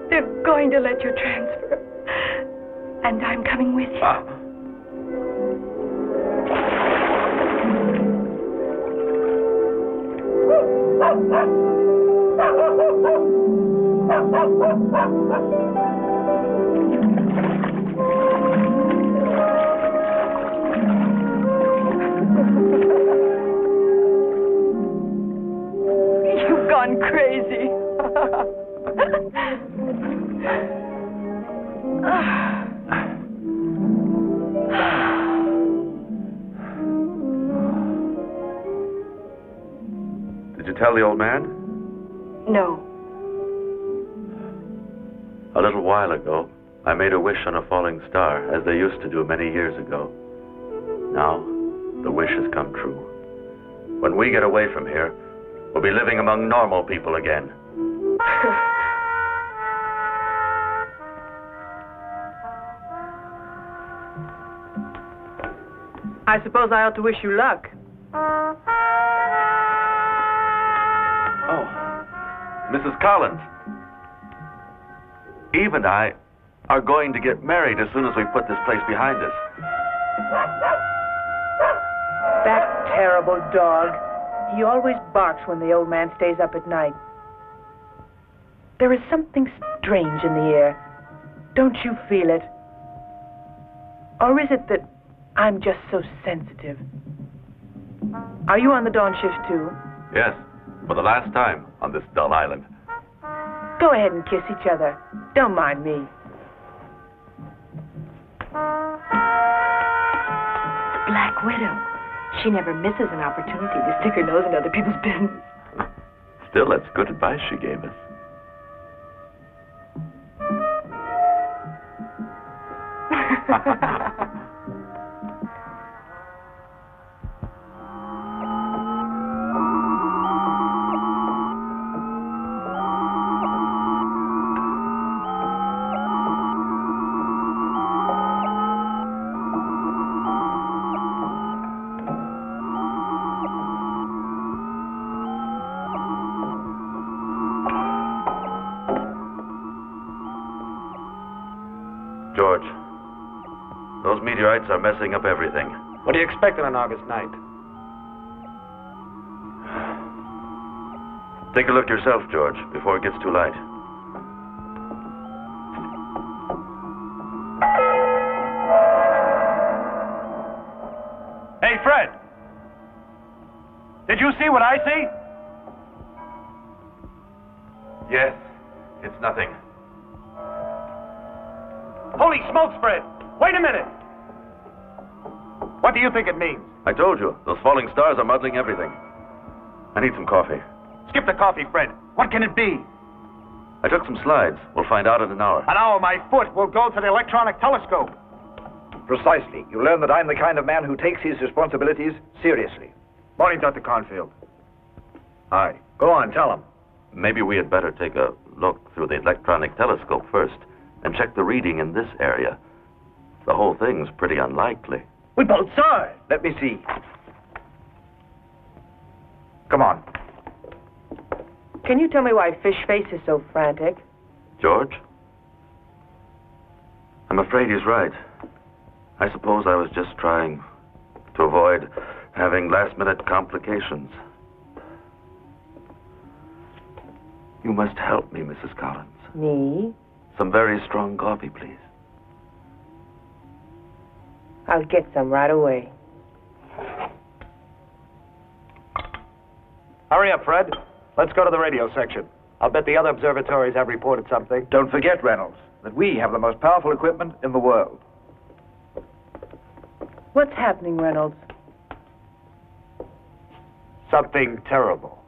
They're going to let you transfer. And I'm coming with you. You've gone crazy. Did you tell the old man? No. A little while ago, I made a wish on a falling star, as they used to do many years ago. Now, the wish has come true. When we get away from here, we'll be living among normal people again. I suppose I ought to wish you luck. Oh, Mrs. Collins. Eve and I are going to get married as soon as we put this place behind us. That terrible dog. He always barks when the old man stays up at night. There is something strange in the air. Don't you feel it? Or is it that I'm just so sensitive? Are you on the dawn shift too? Yes, for the last time on this dull island. Go ahead and kiss each other. Don't mind me. The Black Widow. She never misses an opportunity to stick her nose in other people's business. Still, that's good advice she gave us. George, those meteorites are messing up everything. What do you expect on an August night? Take a look yourself, George, before it gets too light. Hey, Fred! Did you see what I see? Yes, it's nothing. Holy smokes, Fred! Wait a minute! What do you think it means? I told you, those falling stars are muddling everything. I need some coffee. Skip the coffee, Fred. What can it be? I took some slides. We'll find out in an hour. An hour, my foot will go to the electronic telescope. Precisely. You learn that I'm the kind of man who takes his responsibilities seriously. Morning, Dr. Cornfield. Aye. Go on, tell him. Maybe we had better take a look through the electronic telescope first, and check the reading in this area. The whole thing's pretty unlikely. We both saw it. Let me see. Come on. Can you tell me why Fish Face is so frantic? George? I'm afraid he's right. I suppose I was just trying to avoid having last-minute complications. You must help me, Mrs. Collins. Me? Some very strong coffee, please. I'll get some right away. Hurry up, Fred. Let's go to the radio section. I'll bet the other observatories have reported something. Don't forget, Reynolds, that we have the most powerful equipment in the world. What's happening, Reynolds? Something terrible.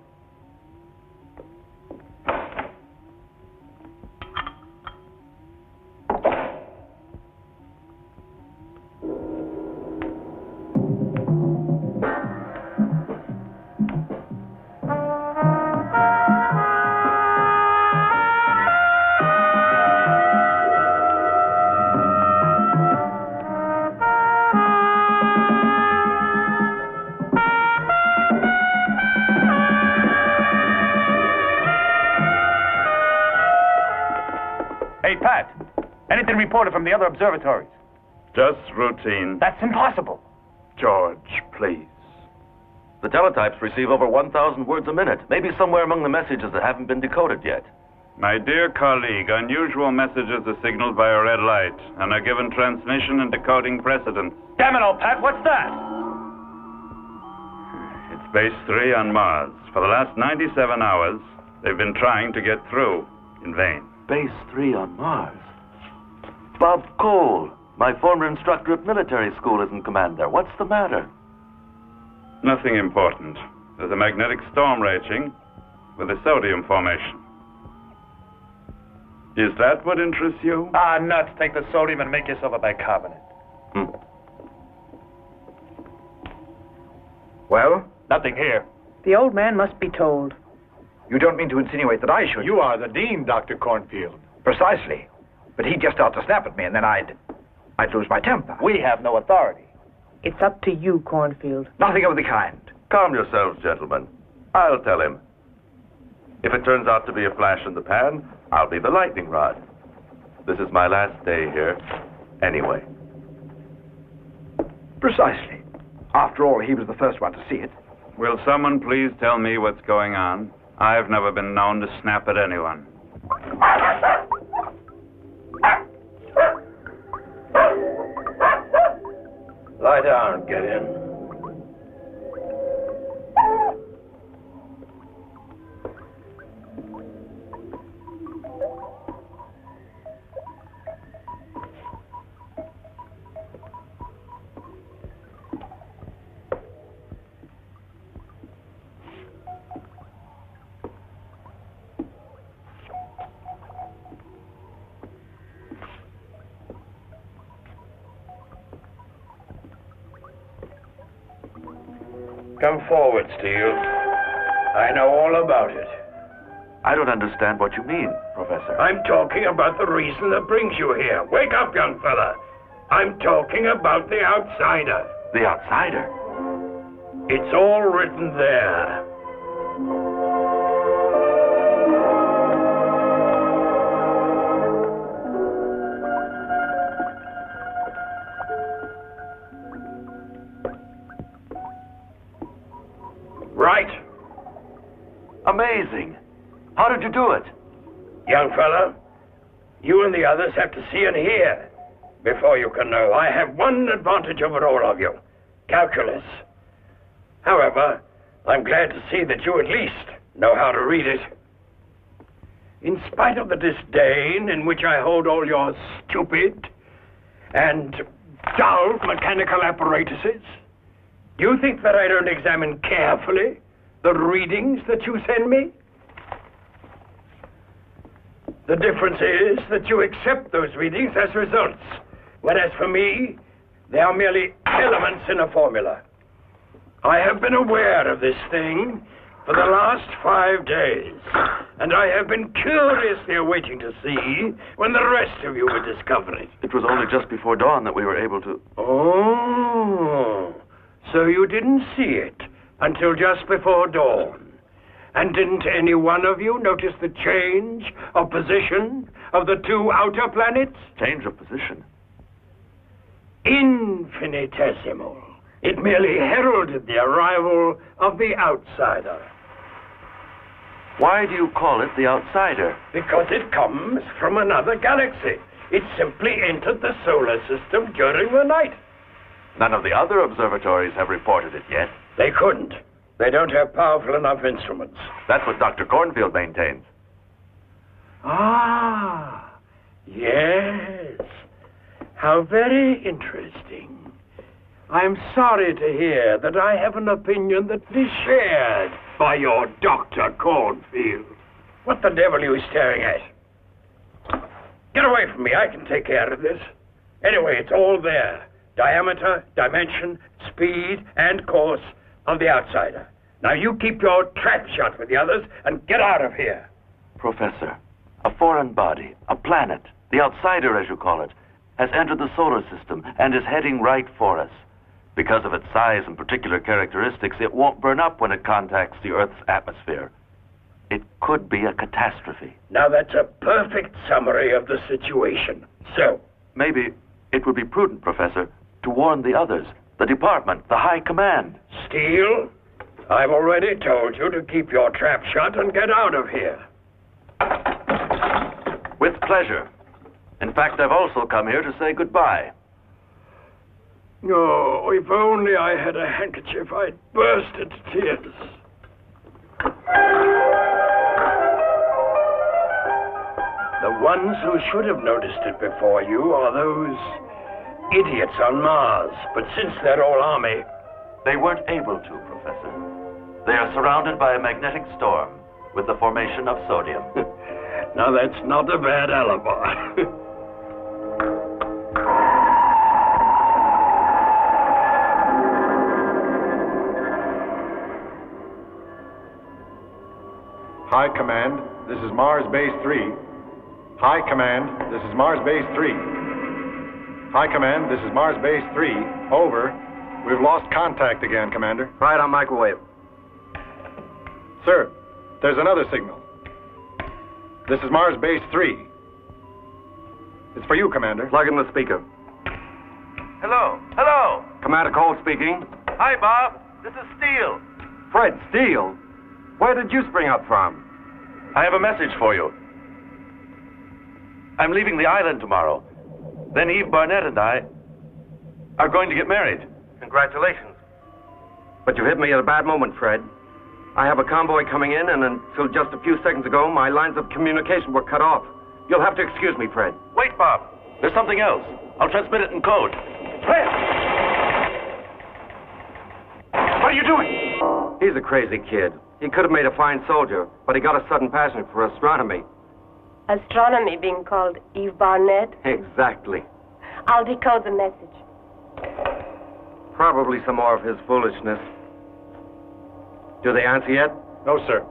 Anything reported from the other observatories? Just routine. That's impossible. George, please. The teletypes receive over 1,000 words a minute, maybe somewhere among the messages that haven't been decoded yet. My dear colleague, unusual messages are signaled by a red light and are given transmission and decoding precedence. Damn it, old Pat, what's that? It's Base 3 on Mars. For the last 97 hours, they've been trying to get through in vain. Base 3 on Mars? Bob Cole, my former instructor at military school, is in command there. What's the matter? Nothing important. There's a magnetic storm raging with a sodium formation. Is that what interests you? Ah, nuts. Take the sodium and make yourself a bicarbonate. Well? Nothing here. The old man must be told. You don't mean to insinuate that I should... You are the dean, Dr. Cornfield. Precisely. But he'd just start to snap at me, and then I'd lose my temper. We have no authority. It's up to you, Cornfield. Nothing of the kind. Calm yourselves, gentlemen. I'll tell him. If it turns out to be a flash in the pan, I'll be the lightning rod. This is my last day here, anyway. Precisely. After all, he was the first one to see it. Will someone please tell me what's going on? I've never been known to snap at anyone. Lie down, get in. Come forward, Steele. I know all about it. I don't understand what you mean, Professor. I'm talking about the reason that brings you here. Wake up, young fella. I'm talking about the outsider. The outsider? It's all written there. Right. Amazing. How did you do it? Young fella, you and the others have to see and hear before you can know. I have one advantage over all of you. Calculus. However, I'm glad to see that you at least know how to read it. In spite of the disdain in which I hold all your stupid and dull mechanical apparatuses, do you think that I don't examine carefully the readings that you send me? The difference is that you accept those readings as results, whereas for me, they are merely elements in a formula. I have been aware of this thing for the last 5 days, and I have been curiously awaiting to see when the rest of you would discover it. It was only just before dawn that we were able to... Oh, so you didn't see it until just before dawn. And didn't any one of you notice the change of position of the 2 outer planets? Change of position? Infinitesimal. It merely heralded the arrival of the outsider. Why do you call it the outsider? Because it comes from another galaxy. It simply entered the solar system during the night. None of the other observatories have reported it yet. They couldn't. They don't have powerful enough instruments. That's what Dr. Cornfield maintains. Ah, yes. How very interesting. I'm sorry to hear that I have an opinion that is shared by your Dr. Cornfield. What the devil are you staring at? Get away from me. I can take care of this. Anyway, it's all there. Diameter, dimension, speed, and course of the outsider. Now you keep your trap shut with the others and get out of here. Professor, a foreign body, a planet, the outsider as you call it, has entered the solar system and is heading right for us. Because of its size and particular characteristics, it won't burn up when it contacts the Earth's atmosphere. It could be a catastrophe. Now that's a perfect summary of the situation. So, maybe it would be prudent, Professor, to warn the others, the department, the high command. Steele, I've already told you to keep your trap shut and get out of here. With pleasure. In fact, I've also come here to say goodbye. Oh, if only I had a handkerchief, I'd burst into tears. The ones who should have noticed it before you are those idiots on Mars. But since they're all army... They weren't able to, Professor. They are surrounded by a magnetic storm with the formation of sodium. Now that's not a bad alibi. High Command, this is Mars Base 3. High Command, this is Mars Base 3. High Command, this is Mars Base 3. Over. We've lost contact again, Commander. Right on microwave. Sir, there's another signal. This is Mars Base 3. It's for you, Commander. Plug in the speaker. Hello. Hello. Commander Cole speaking. Hi, Bob. This is Steele. Fred, Steele? Where did you spring up from? I have a message for you. I'm leaving the island tomorrow. Then Eve Barnett and I are going to get married. Congratulations. But you hit me at a bad moment, Fred. I have a convoy coming in, and until just a few seconds ago, my lines of communication were cut off. You'll have to excuse me, Fred. Wait, Bob. There's something else. I'll transmit it in code. Fred! What are you doing? He's a crazy kid. He could have made a fine soldier, but he got a sudden passion for astronomy. Astronomy being called Eve Barnett? Exactly. I'll decode the message. Probably some more of his foolishness. Do they answer yet? No, sir.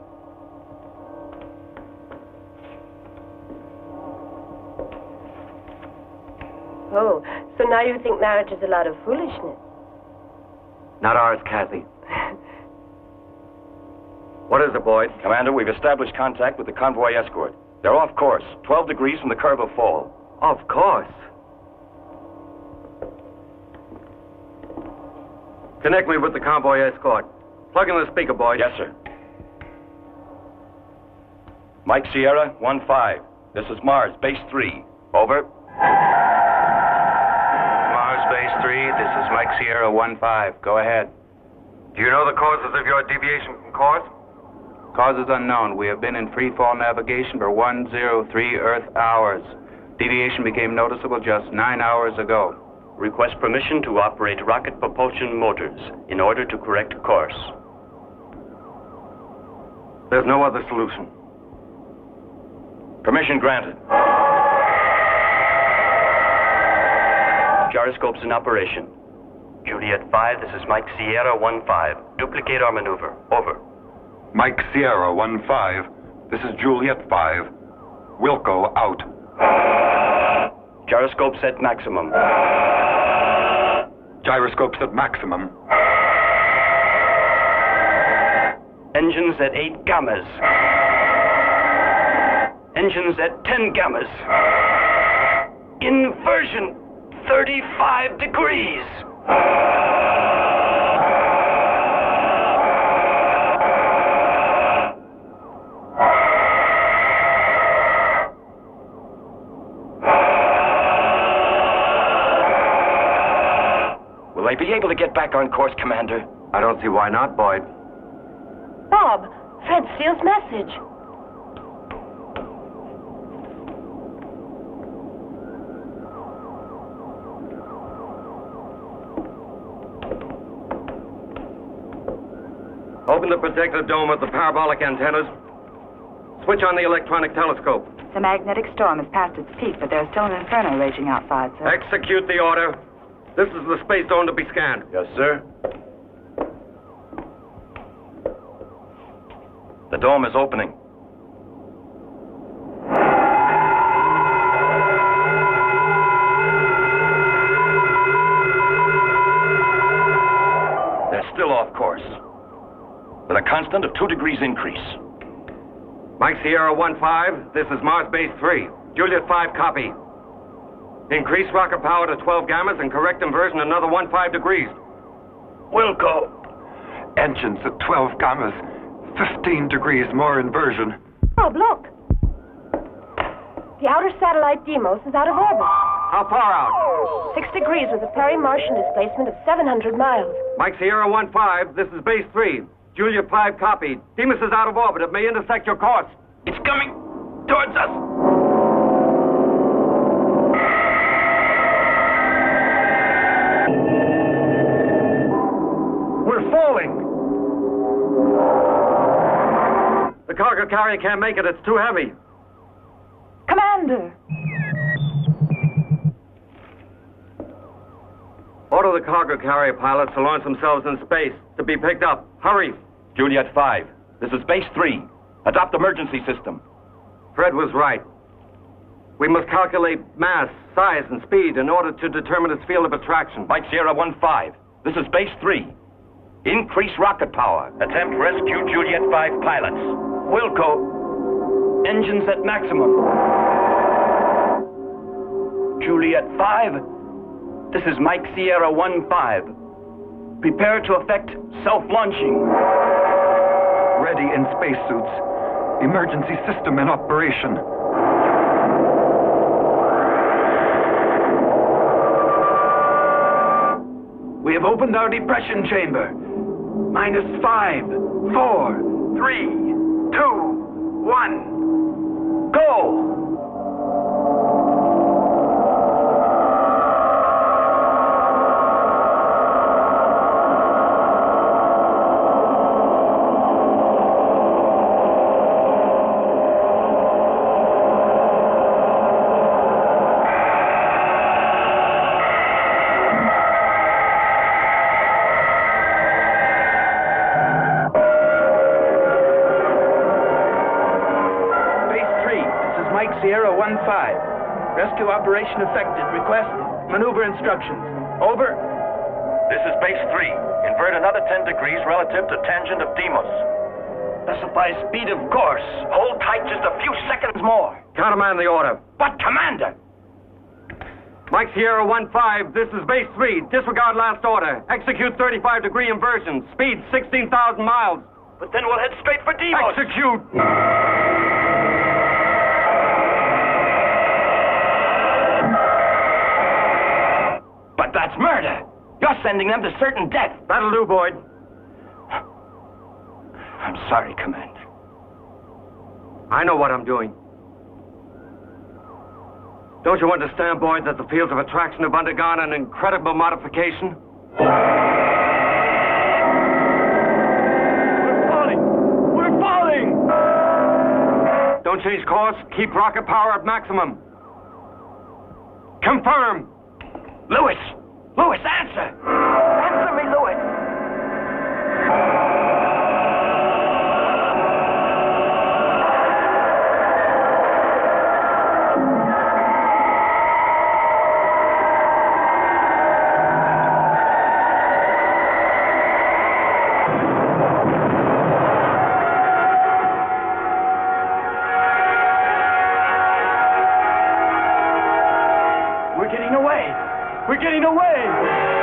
Oh, so now you think marriage is a lot of foolishness? Not ours, Kathy. What is it, Boyd? Commander, we've established contact with the convoy escort. They're off course, 12 degrees from the curve of fall. Of course. Connect me with the convoy escort. Plug in the speaker, Boyd. Yes, sir. Mike Sierra, 1-5. This is Mars, Base 3. Over. Mars Base 3, this is Mike Sierra, 1-5. Go ahead. Do you know the causes of your deviation from course? Cause is unknown. We have been in free-fall navigation for 103 Earth hours. Deviation became noticeable just 9 hours ago. Request permission to operate rocket propulsion motors in order to correct course. There's no other solution. Permission granted. Gyroscopes in operation. Juliet 5, this is Mike Sierra 1-5. Duplicate our maneuver. Over. Mike Sierra 1-5. This is Juliet 5. Wilco out. Gyroscope set maximum. Gyroscope set maximum. Engines at 8 gammas. Engines at 10 gammas. Inversion 35 degrees. Will I be able to get back on course, Commander? I don't see why not, Boyd. Bob, Fred Steele's message. Open the protective dome of the parabolic antennas. Switch on the electronic telescope. The magnetic storm has passed its peak, but there's still an inferno raging outside, sir. Execute the order. This is the space zone to be scanned. Yes, sir. The dome is opening. They're still off course, with a constant of 2 degrees increase. Mike Sierra 1-5, this is Mars Base 3. Juliet 5, copy. Increase rocket power to 12 gammas and correct inversion another 15 degrees. Wilco. Engines at 12 gammas. 15 degrees more inversion. Bob, look. The outer satellite Deimos is out of orbit. How far out? 6 degrees with a peri-Martian displacement of 700 miles. Mike Sierra 1-5, this is Base 3. Juliet 5, copy. Deimos is out of orbit. It may intersect your course. It's coming towards us. We're falling. The cargo carrier can't make it. It's too heavy. Commander! Order the cargo carrier pilots to launch themselves in space to be picked up. Hurry! Juliet 5, this is Base 3. Adopt emergency system. Fred was right. We must calculate mass, size, and speed in order to determine its field of attraction. Mike Sierra 1-5, this is Base 3. Increase rocket power. Attempt rescue Juliet 5 pilots. Wilco, engines at maximum. Juliet 5, this is Mike Sierra 1-5. Prepare to effect self-launching. Ready in spacesuits. Emergency system in operation. We have opened our depression chamber. -5, 4, 3, 2, 1. Go! Sierra 1-5. Rescue operation effected. Request maneuver instructions. Over. This is Base 3. Invert another 10 degrees relative to tangent of Deimos. Specify speed of course. Hold tight just a few seconds more. Countermand the order. But, Commander! Mike Sierra 1-5, this is Base 3. Disregard last order. Execute 35-degree inversion. Speed 16,000 miles. But then we'll head straight for Deimos. Execute! But that's murder. You're sending them to certain death. That'll do, Boyd. I'm sorry, Commander. I know what I'm doing. Don't you understand, Boyd, that the fields of attraction have undergone an incredible modification? We're falling! Don't change course. Keep rocket power at maximum. Confirm. Lewis! Lewis, answer! Answer me, Lewis! away! We're getting away!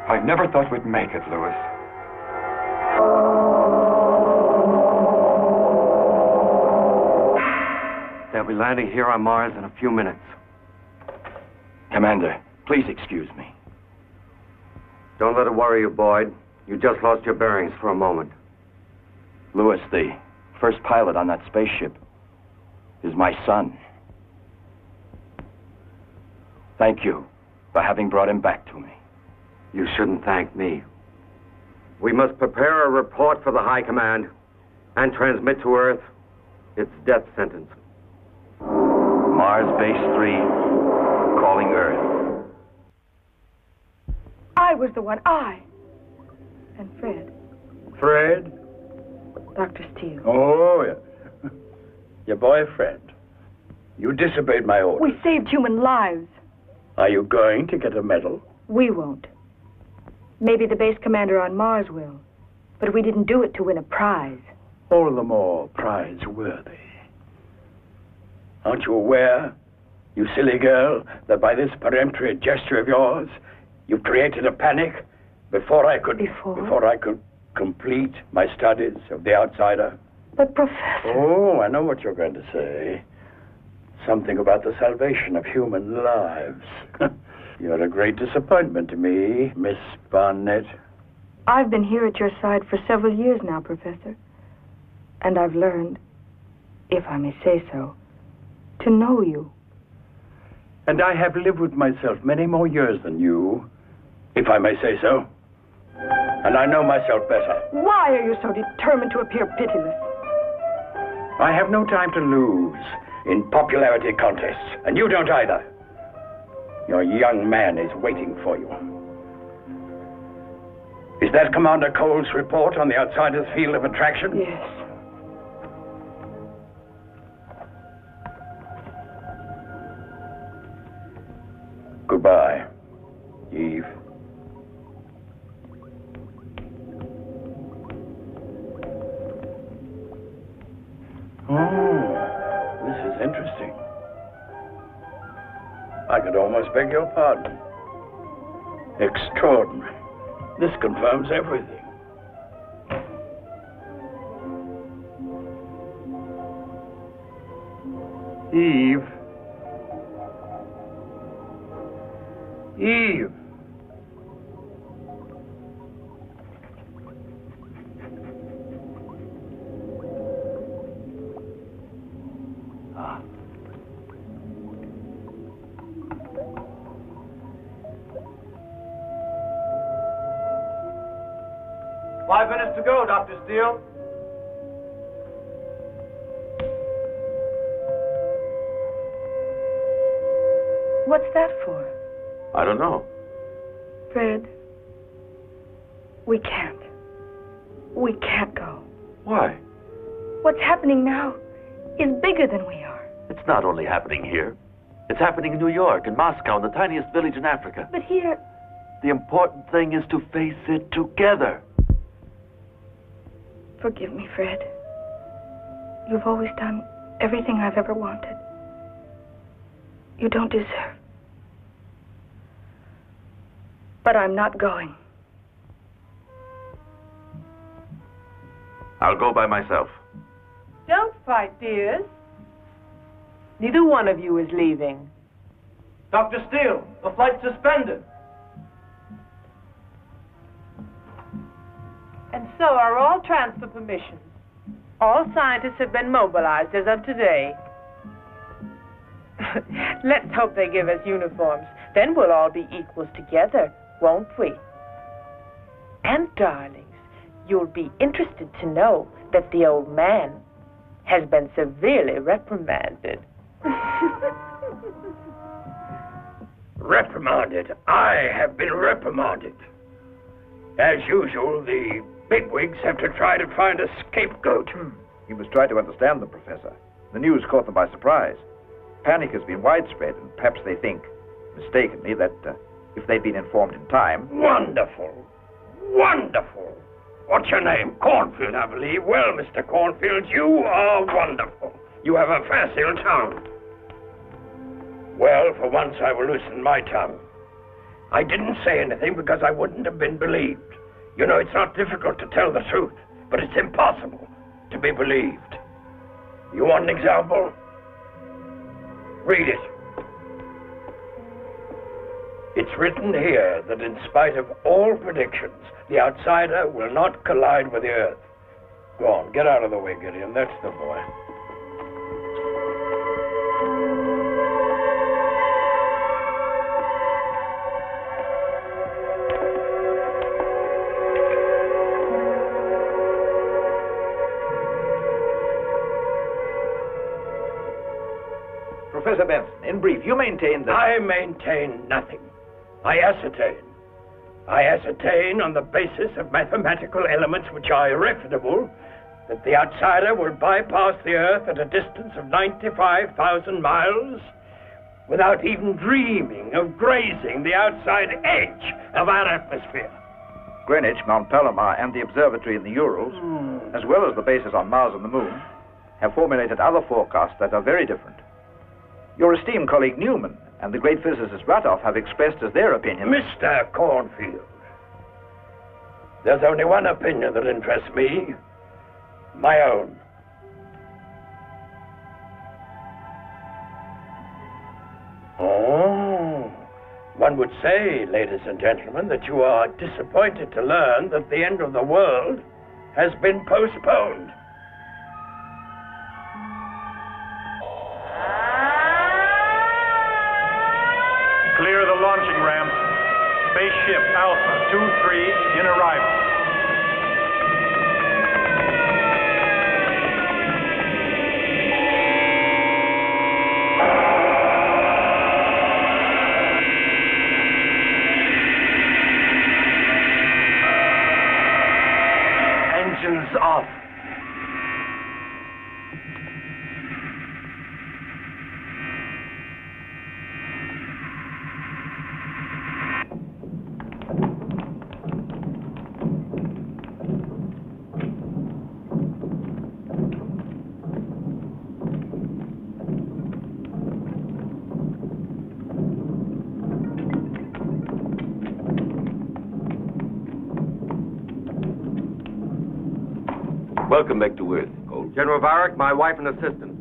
I never thought we'd make it, Lewis. They'll be landing here on Mars in a few minutes. Commander, please excuse me. Don't let it worry you, Boyd. You just lost your bearings for a moment. Lewis, the first pilot on that spaceship, is my son. Thank you for having brought him back to me. You shouldn't thank me. We must prepare a report for the High Command and transmit to Earth its death sentence. Mars Base 3, calling Earth. I was the one. And Fred. Fred? Dr. Steele. Oh, yeah. Your boyfriend. You disobeyed my orders. We saved human lives. Are you going to get a medal? We won't. Maybe the base commander on Mars will. But we didn't do it to win a prize. All the more prize-worthy. Aren't you aware, you silly girl, that by this peremptory gesture of yours, you've created a panic before I could complete my studies of the outsider? But, Professor... Oh, I know what you're going to say. Something about the salvation of human lives. You're a great disappointment to me, Miss Barnett. I've been here at your side for several years now, Professor. And I've learned, if I may say so, to know you. And I have lived with myself many more years than you, if I may say so. And I know myself better. Why are you so determined to appear pitiless? I have no time to lose in popularity contests, and you don't either. Your young man is waiting for you. Is that Commander Cole's report on the outsider's field of attraction? Yes. Goodbye, Eve. Oh, this is interesting. I could almost beg your pardon. Extraordinary. This confirms everything. Eve. Eve. Ah. 5 minutes to go, Dr. Steele. What's that for? I don't know. Fred, we can't. We can't go. Why? What's happening now is bigger than we are. It's not only happening here. It's happening in New York, in Moscow, in the tiniest village in Africa. But here... The important thing is to face it together. Forgive me, Fred. You've always done everything I've ever wanted. You don't deserve. But I'm not going. I'll go by myself. Don't fight, dears. Neither one of you is leaving. Dr. Steele, the flight's suspended. And so are all transfer permissions. All scientists have been mobilized as of today. Let's hope they give us uniforms. Then we'll all be equals together, won't we? And, darlings, you'll be interested to know that the old man has been severely reprimanded. Reprimanded? I have been reprimanded. As usual, the bigwigs have to try to find a scapegoat. He was trying to understand them, Professor. The news caught them by surprise. Panic has been widespread, and perhaps they think, mistakenly, that if they'd been informed in time. Wonderful. Wonderful. What's your name? Cornfield, I believe. Well, Mr. Cornfield, you are wonderful. You have a facile tongue. Well, for once I will loosen my tongue. I didn't say anything because I wouldn't have been believed. You know, it's not difficult to tell the truth, but it's impossible to be believed. You want an example? Read it. It's written here that in spite of all predictions, the outsider will not collide with the Earth. Go on, get out of the way, Gideon. That's the boy. Professor Benson, in brief, you maintain that... I maintain nothing. I ascertain. I ascertain on the basis of mathematical elements which are irrefutable that the outsider will bypass the Earth at a distance of 95,000 miles without even dreaming of grazing the outside edge of our atmosphere. Greenwich, Mount Palomar, and the observatory in the Urals, as well as the bases on Mars and the Moon, have formulated other forecasts that are very different. Your esteemed colleague Newman and the great physicist Ratoff have expressed as their opinion... Mr. Cornfield, there's only one opinion that interests me, my own. Oh, one would say, ladies and gentlemen, that you are disappointed to learn that the end of the world has been postponed. Clear the launching ramp. Spaceship Alpha 2-3 in arrival. Engines off. Welcome back to Earth, Cole. General Varick, my wife and assistant.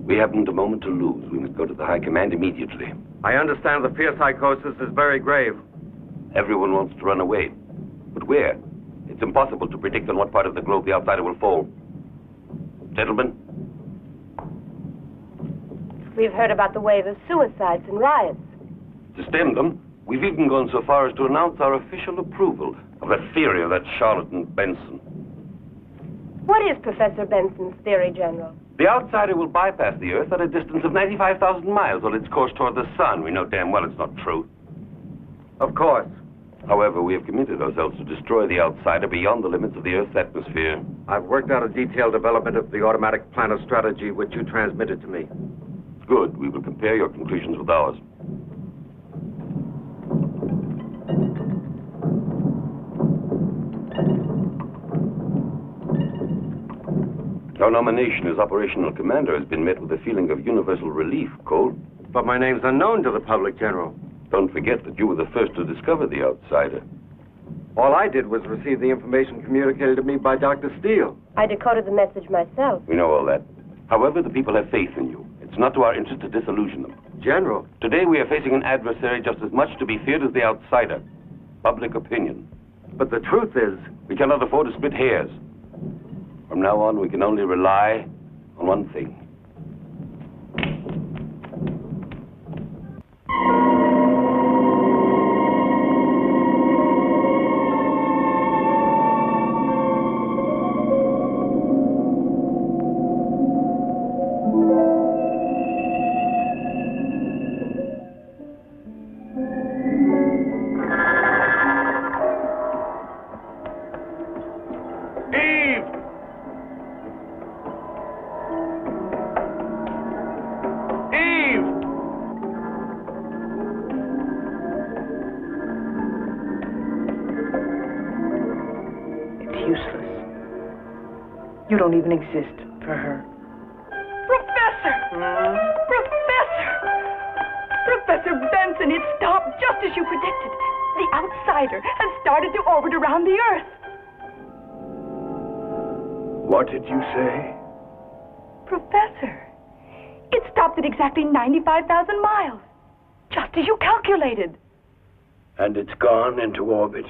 We haven't a moment to lose. We must go to the High Command immediately. I understand the fear psychosis is very grave. Everyone wants to run away. But where? It's impossible to predict on what part of the globe the outsider will fall. Gentlemen? We've heard about the wave of suicides and riots. To stem them, we've even gone so far as to announce our official approval of that theory of that charlatan Benson. What is Professor Benson's theory, General? The outsider will bypass the Earth at a distance of 95,000 miles on its course toward the sun. We know damn well it's not true. Of course. However, we have committed ourselves to destroy the outsider beyond the limits of the Earth's atmosphere. I've worked out a detailed development of the automatic plan of strategy which you transmitted to me. Good. We will compare your conclusions with ours. Your nomination as operational commander has been met with a feeling of universal relief, Cole. But my name's unknown to the public, General. Don't forget that you were the first to discover the outsider. All I did was receive the information communicated to me by Dr. Steele. I decoded the message myself. We know all that. However, the people have faith in you. It's not to our interest to disillusion them. General. Today we are facing an adversary just as much to be feared as the outsider. Public opinion. But the truth is... We cannot afford to split hairs. From now on, we can only rely on one thing. You don't even exist for her. Professor! Professor Benson, it stopped just as you predicted. The outsider has started to orbit around the Earth. What did you say? Professor, it stopped at exactly 95,000 miles, just as you calculated. And it's gone into orbit.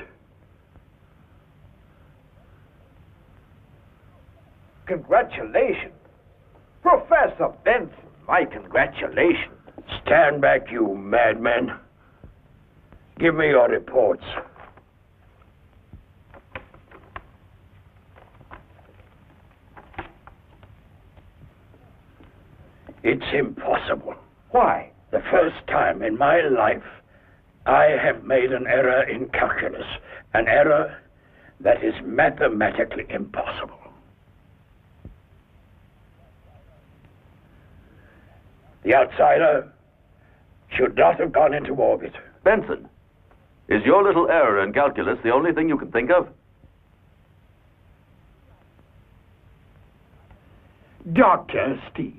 Congratulations. Professor Benson, my congratulations. Stand back, you madmen. Give me your reports. It's impossible. Why? The first time in my life I have made an error in calculus. An error that is mathematically impossible. The outsider should not have gone into orbit. Benson, is your little error in calculus the only thing you can think of? Dr. Steele,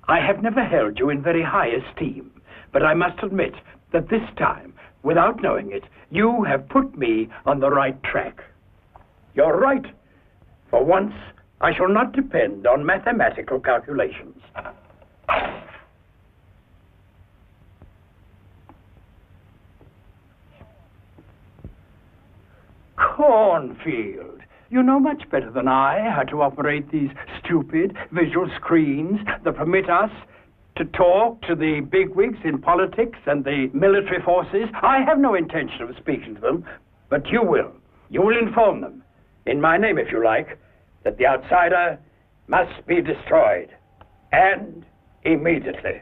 I have never held you in very high esteem, but I must admit that this time, without knowing it, you have put me on the right track. You're right. For once, I shall not depend on mathematical calculations. Cornfield, you know much better than I how to operate these stupid visual screens that permit us to talk to the bigwigs in politics and the military forces. I have no intention of speaking to them, but you will. You will inform them, in my name if you like, that the outsider must be destroyed, and immediately.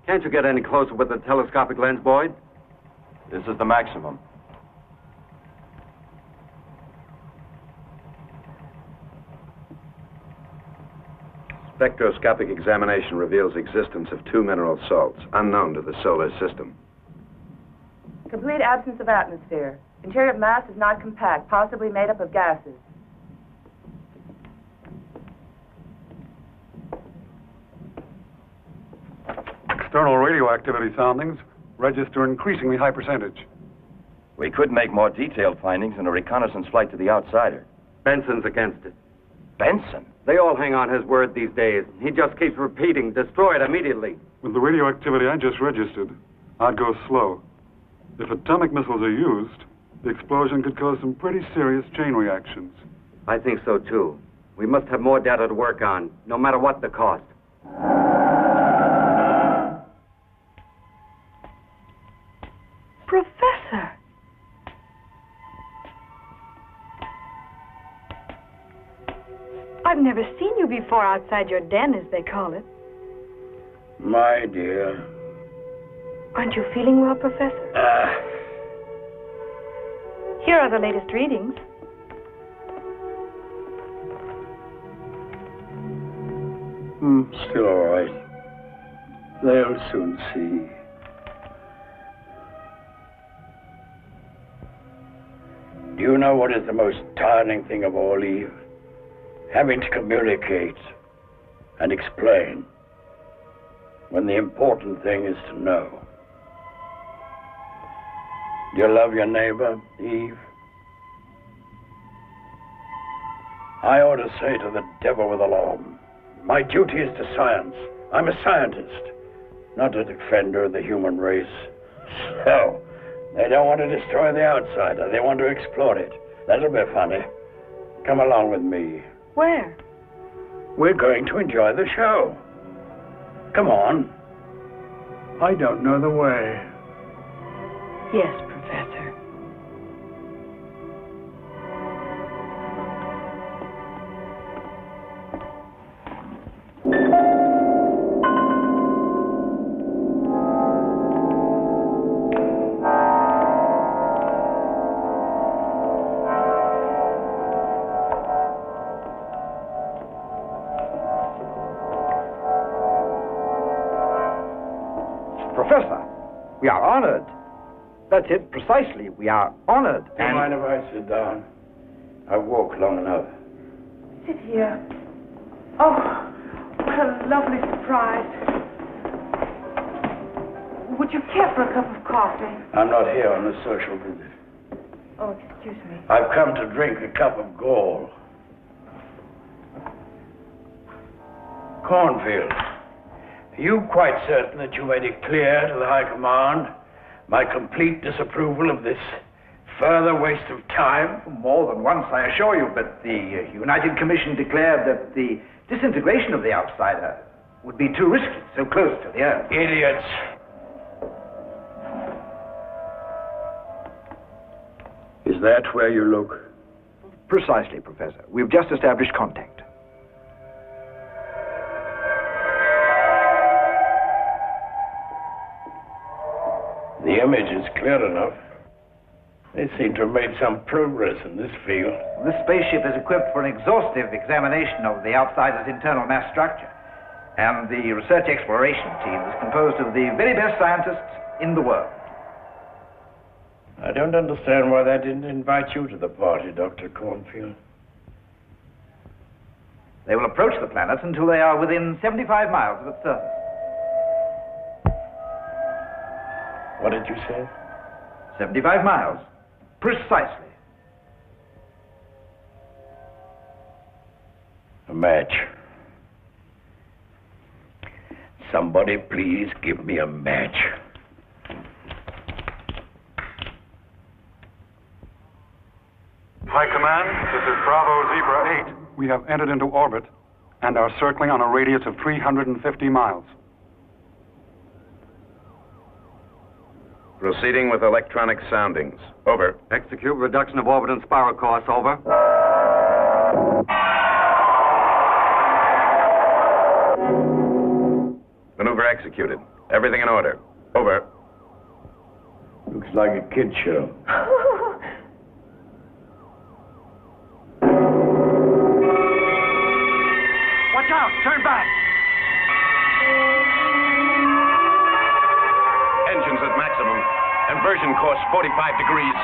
Can't you get any closer with the telescopic lens, Boyd? This is the maximum. Spectroscopic examination reveals existence of 2 mineral salts, unknown to the solar system. Complete absence of atmosphere. Interior mass is not compact, possibly made up of gases. External radioactivity soundings register increasingly high percentage. We could make more detailed findings in a reconnaissance flight to the outsider. Benson's against it. Benson? They all hang on his word these days. He just keeps repeating, destroy it immediately. With the radioactivity I just registered, I'd go slow. If atomic missiles are used, the explosion could cause some pretty serious chain reactions. I think so, too. We must have more data to work on, no matter what the cost. Professor! I've never seen you before outside your den, as they call it. My dear. Aren't you feeling well, Professor? Here are the latest readings. Still all right. They'll soon see. Do you know what is the most tiring thing of all, Eve? Having to communicate and explain when the important thing is to know. Do you love your neighbor, Eve? I ought to say to the devil with alarm, my duty is to science. I'm a scientist, not a defender of the human race. So, they don't want to destroy the outsider. They want to explore it. That'll be funny. Come along with me. Where? We're going to enjoy the show. Come on. I don't know the way. Yes, Professor. Professor, we are honored. That's it, precisely. We are honored. Do you mind if I sit down? I've walked long enough. Sit here. Oh, what a lovely surprise. Would you care for a cup of coffee? I'm not here on a social visit. Oh, excuse me. I've come to drink a cup of gall. Cornfield, are you quite certain that you made it clear to the High Command my complete disapproval of this further waste of time? More than once, I assure you, but the United Commission declared that the disintegration of the outsider would be too risky, so close to the Earth. Idiots. Is that where you look? Precisely, Professor. We've just established contact. The image is clear enough. They seem to have made some progress in this field. This spaceship is equipped for an exhaustive examination of the outsider's internal mass structure. And the research exploration team is composed of the very best scientists in the world. I don't understand why they didn't invite you to the party, Dr. Cornfield. They will approach the planet until they are within 75 miles of its surface. What did you say? 75 miles. Precisely. A match. Somebody please give me a match. High Command, this is Bravo Zebra 8. We have entered into orbit and are circling on a radius of 350 miles. Proceeding with electronic soundings. Over. Execute reduction of orbit and spiral course. Over. Maneuver executed. Everything in order. Over. Looks like a kid show. Watch out! Turn back! Engines at maximum. Inversion course 45 degrees.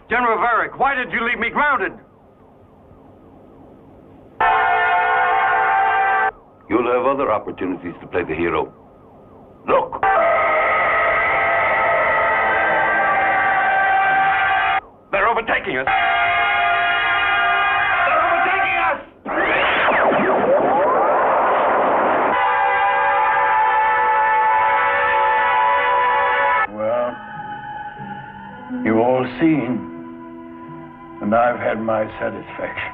General Varick, why did you leave me grounded? You'll have other opportunities to play the hero. Look! They're overtaking us! They're overtaking us! Well, you've all seen, and I've had my satisfaction.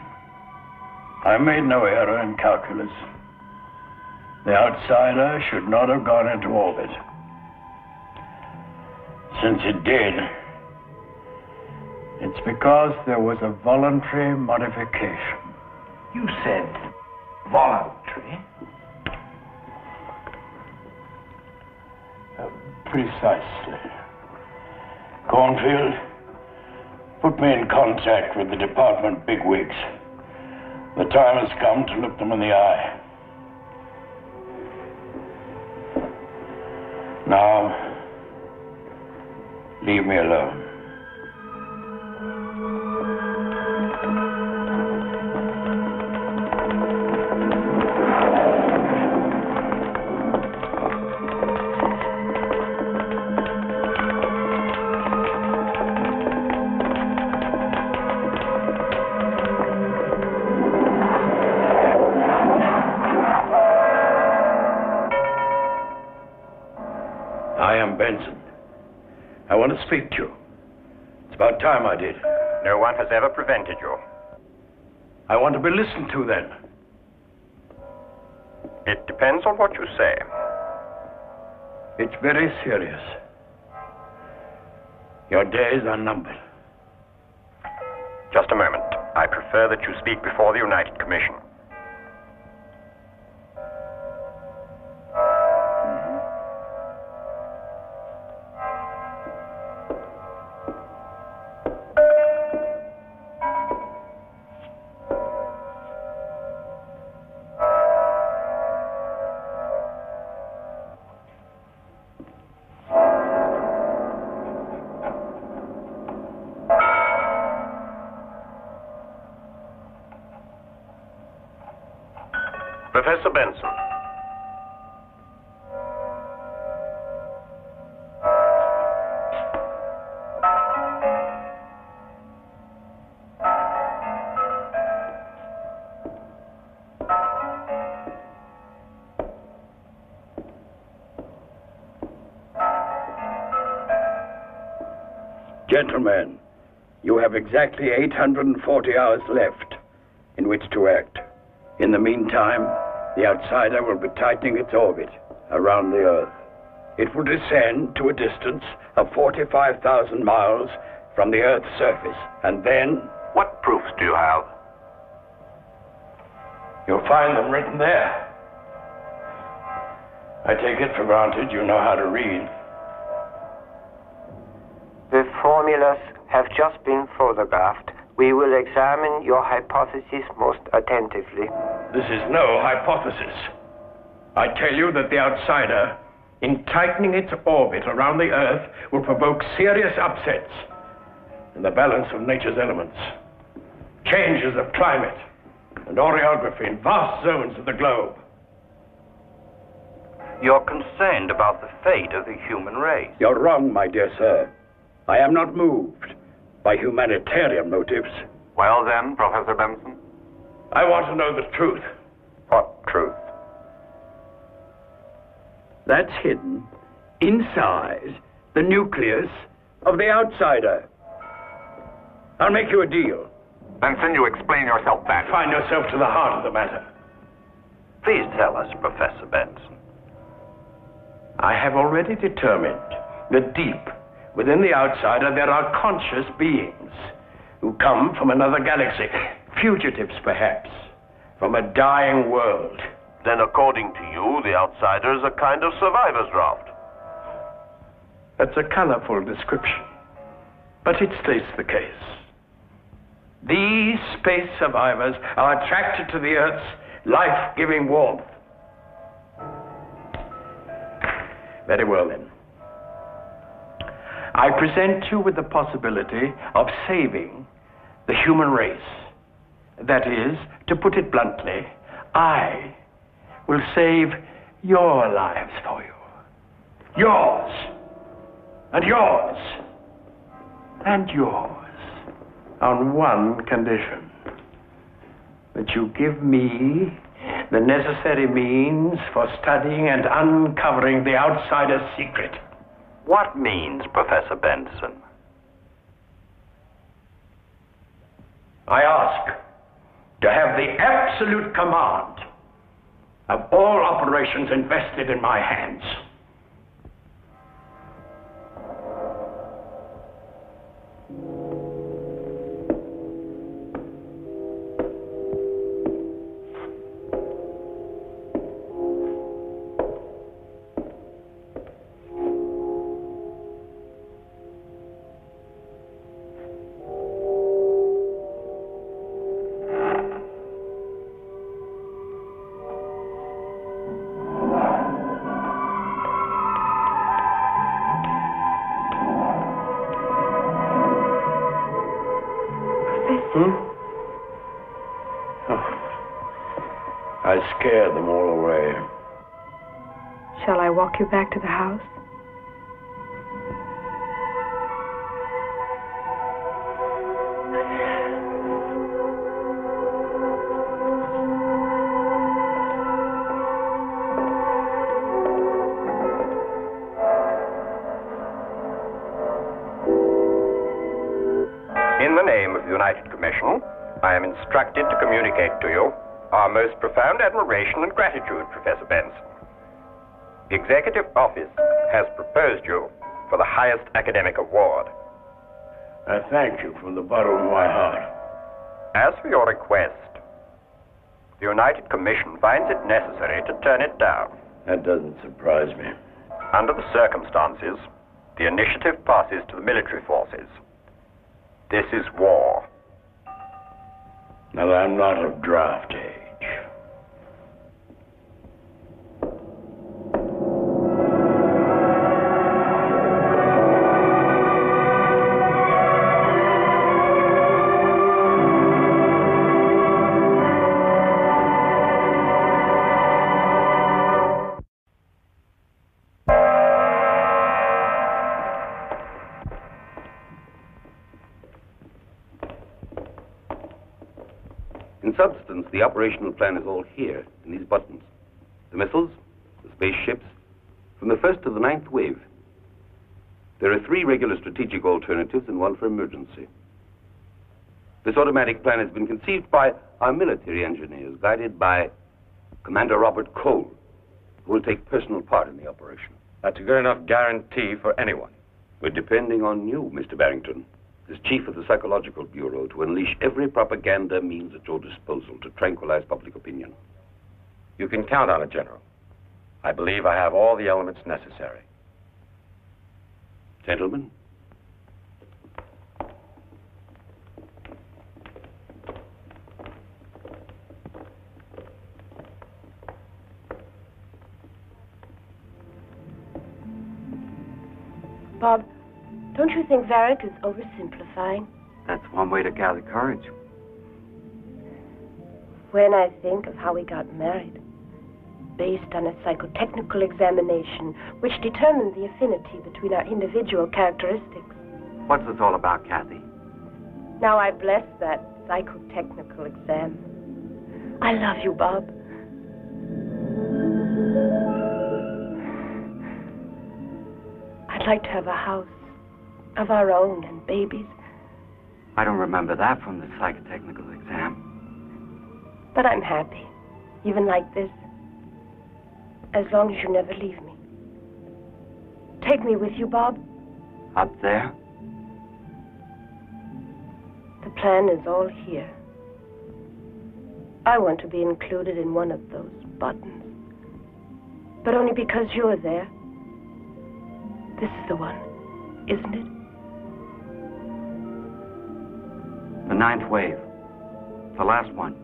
I made no error in calculus. The outsider should not have gone into orbit. Since it did, it's because there was a voluntary modification. You said voluntary? Precisely. Cornfield, put me in contact with the department bigwigs. The time has come to look them in the eye. Now, leave me alone. I am Benson. I want to speak to you. It's about time I did. No one has ever prevented you. I want to be listened to then. It depends on what you say. It's very serious. Your days are numbered. Just a moment. I prefer that you speak before the United Commission. Professor Benson. Gentlemen, you have exactly 840 hours left in which to act. In the meantime, the outsider will be tightening its orbit around the Earth. It will descend to a distance of 45,000 miles from the Earth's surface, and then... What proofs do you have? You'll find them written there. I take it for granted you know how to read. The formulas have just been photographed. We will examine your hypothesis most attentively. This is no hypothesis. I tell you that the outsider, in tightening its orbit around the Earth, will provoke serious upsets in the balance of nature's elements. Changes of climate and orography in vast zones of the globe. You're concerned about the fate of the human race. You're wrong, my dear sir. I am not moved by humanitarian motives. Well then, Professor Benson? I want to know the truth. What truth? That's hidden inside the nucleus of the outsider. I'll make you a deal. Benson, you explain yourself back. Find yourself to the heart of the matter. Please tell us, Professor Benson. I have already determined that deep within the outsider there are conscious beings who come from another galaxy, fugitives perhaps, from a dying world. Then according to you, the outsider is a kind of survivor's draft. That's a colorful description, but it states the case. These space survivors are attracted to the Earth's life-giving warmth. Very well then. I present you with the possibility of saving the human race. That is, to put it bluntly, I will save your lives for you. Yours. And yours. And yours. On one condition. That you give me the necessary means for studying and uncovering the outsider's secret. What means, Professor Benson? I ask to have the absolute command of all operations invested in my hands. I scared them all away. Shall I walk you back to the house? In the name of the United Commission, I am instructed to communicate to you our most profound admiration and gratitude, Professor Benson. The Executive Office has proposed you for the highest academic award. I thank you from the bottom of my heart. As for your request, the United Commission finds it necessary to turn it down. That doesn't surprise me. Under the circumstances, the initiative passes to the military forces. This is war. Now, I'm not of draft age. In substance, the operational plan is all here, in these buttons. The missiles, the spaceships, from the 1st to the 9th wave. There are 3 regular strategic alternatives and 1 for emergency. This automatic plan has been conceived by our military engineers, guided by Commander Robert Cole, who will take personal part in the operation. That's a good enough guarantee for anyone. We're depending on you, Mr. Barrington, as chief of the Psychological Bureau, to unleash every propaganda means at your disposal to tranquilize public opinion. You can count on it, General. I believe I have all the elements necessary. Gentlemen. Bob, don't you think Varick is oversimplifying? That's one way to gather courage. When I think of how we got married, based on a psychotechnical examination which determined the affinity between our individual characteristics. What's this all about, Kathy? Now I bless that psychotechnical exam. I love you, Bob. I'd like to have a house of our own and babies. I don't remember that from the psychotechnical exam. But I'm happy, even like this, as long as you never leave me. Take me with you, Bob. Up there? The plan is all here. I want to be included in one of those buttons. But only because you're there. This is the one, isn't it? The 9th wave. The last one.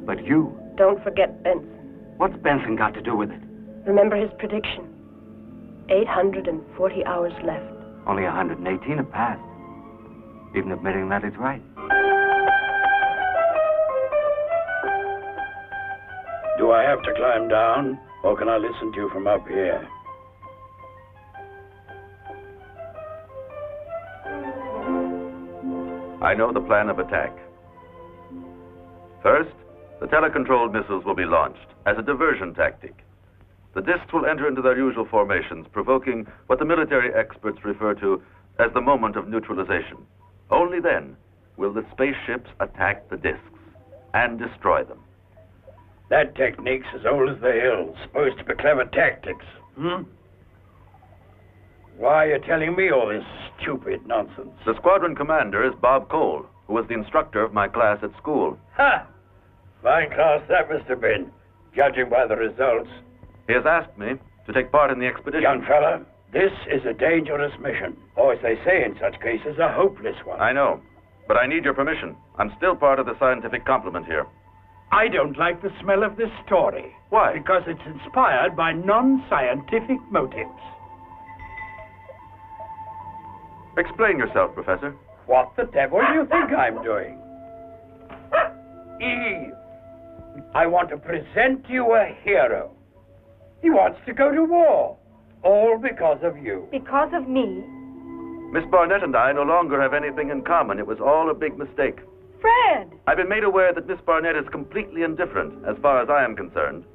But you... Don't forget Benson. What's Benson got to do with it? Remember his prediction. 840 hours left. Only 118 have passed. Even admitting that he's right. Do I have to climb down, or can I listen to you from up here? I know the plan of attack. First, the telecontrolled missiles will be launched as a diversion tactic. The discs will enter into their usual formations, provoking what the military experts refer to as the moment of neutralization. Only then will the spaceships attack the discs and destroy them. That technique's as old as the hills, supposed to be clever tactics. Why are you telling me all this stupid nonsense? The squadron commander is Bob Cole, who was the instructor of my class at school. Ha! Fine class that must have been, judging by the results. He has asked me to take part in the expedition. Young fella, this is a dangerous mission, or as they say in such cases, a hopeless one. I know, but I need your permission. I'm still part of the scientific complement here. I don't like the smell of this story. Why? Because it's inspired by non-scientific motives. Explain yourself, Professor. What the devil do you think I'm doing? Eve, I want to present you a hero. He wants to go to war, all because of you. Because of me? Miss Barnett and I no longer have anything in common. It was all a big mistake. Fred! I've been made aware that Miss Barnett is completely indifferent, as far as I am concerned.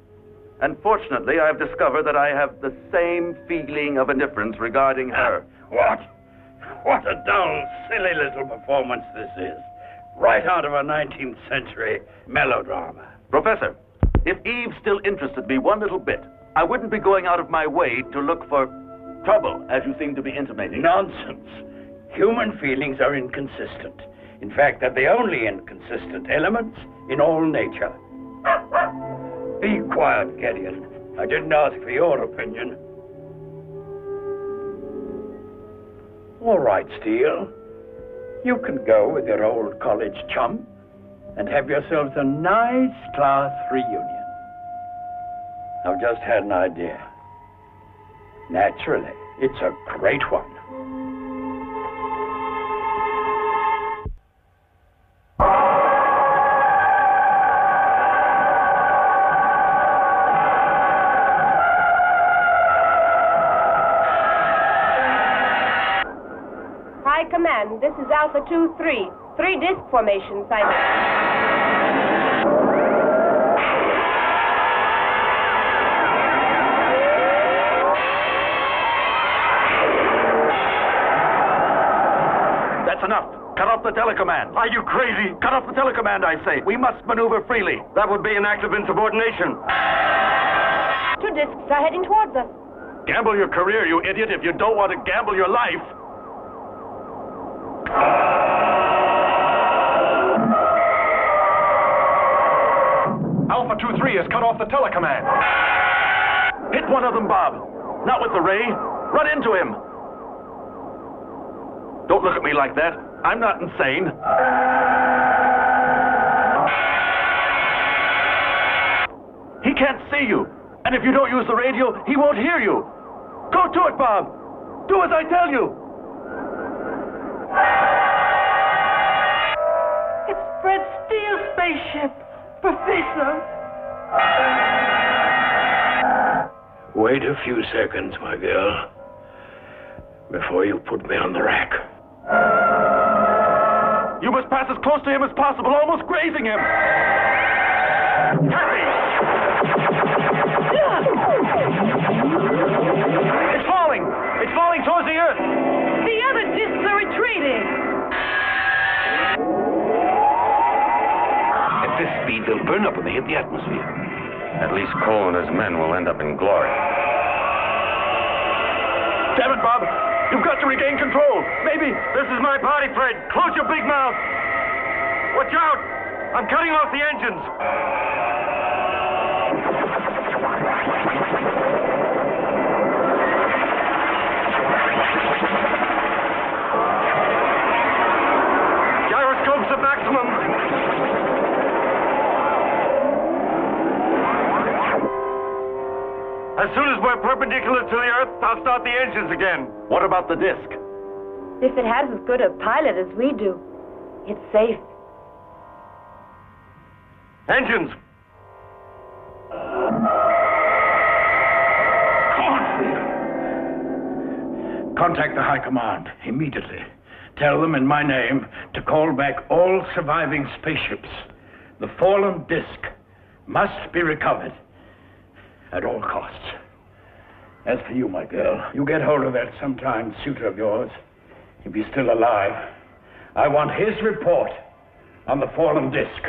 And fortunately, I've discovered that I have the same feeling of indifference regarding her. What? What a dull, silly little performance this is. Right out of a 19th century melodrama. Professor, if Eve still interested me one little bit, I wouldn't be going out of my way to look for trouble, as you seem to be intimating. Nonsense. Human feelings are inconsistent. In fact, they're the only inconsistent elements in all nature. Be quiet, Gideon. I didn't ask for your opinion. All right, Steele. You can go with your old college chum and have yourselves a nice class reunion. I've just had an idea. Naturally, it's a great one. High Command, this is Alpha 2-3. 3 disc formations, I telecommand. Are you crazy? Cut off the telecommand, I say. We must maneuver freely. That would be an act of insubordination. 2 discs are heading towards us. Gamble your career, you idiot, if you don't want to gamble your life. Alpha 2-3 has cut off the telecommand. Hit one of them, Bob. Not with the ray. Run into him. Don't look at me like that. I'm not insane. He can't see you. And if you don't use the radio, he won't hear you. Go to it, Bob. Do as I tell you. It's Brent Steele's spaceship, Professor. Wait a few seconds, my girl, before you put me on the rack. You must pass as close to him as possible, almost grazing him. Hurry! It's falling! It's falling towards the Earth! The other discs are retreating. At this speed, they'll burn up when they hit the atmosphere. At least Cole and his men will end up in glory. Damn it, Bob! You've got to regain control! Maybe... This is my party, Fred. Close your big mouth. Watch out! I'm cutting off the engines. Gyroscopes at maximum. As soon as we're perpendicular to the Earth, I'll start the engines again. What about the disc? If it has as good a pilot as we do, it's safe. Engines. Contact the High Command immediately. Tell them in my name to call back all surviving spaceships. The fallen disc must be recovered at all costs. As for you, my girl, you get hold of that sometime suitor of yours. If he's still alive, I want his report on the fallen disc.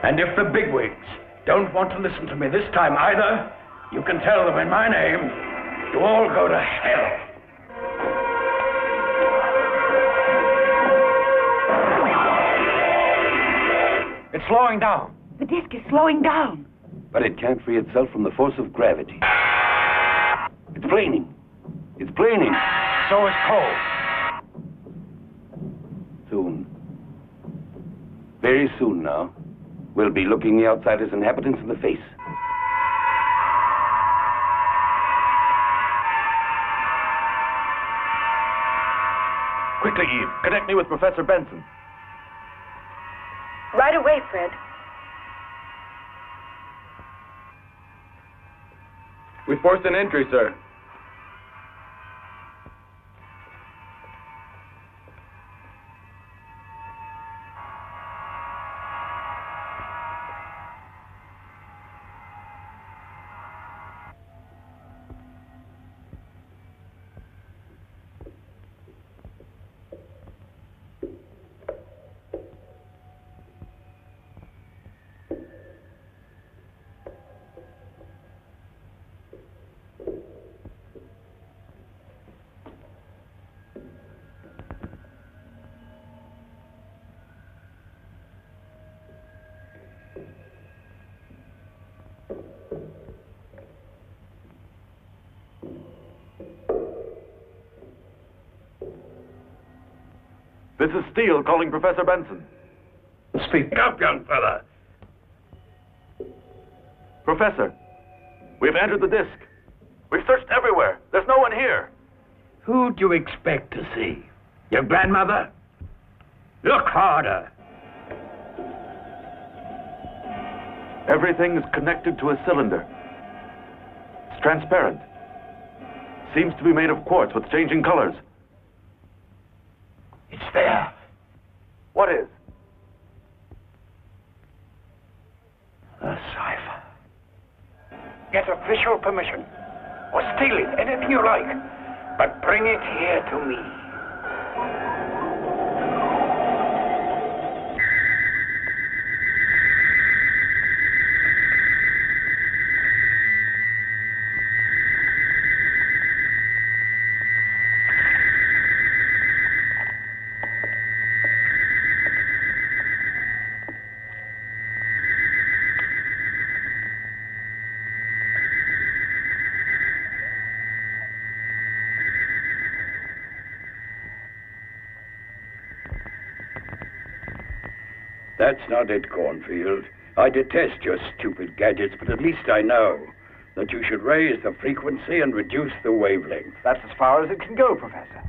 And if the bigwigs don't want to listen to me this time either, you can tell them in my name to all go to hell. It's slowing down. The disc is slowing down. But it can't free itself from the force of gravity. It's planing. It's planing. So is Cole. Soon. Very soon now. We'll be looking the outsider's inhabitants in the face. Quickly, Eve. Connect me with Professor Benson. Right away, Fred. We forced an entry, sir. This is Steele calling Professor Benson. Speak up, young fella. Professor, we've entered the disc. We've searched everywhere. There's no one here. Who'd you expect to see? Your grandmother? Look harder. Everything is connected to a cylinder. It's transparent. Seems to be made of quartz with changing colors. It's there. What is? A cipher. Get official permission. or steal it, anything you like. But bring it here to me. That's not it, Cornfield. I detest your stupid gadgets, but at least I know that you should raise the frequency and reduce the wavelength. That's as far as it can go, Professor.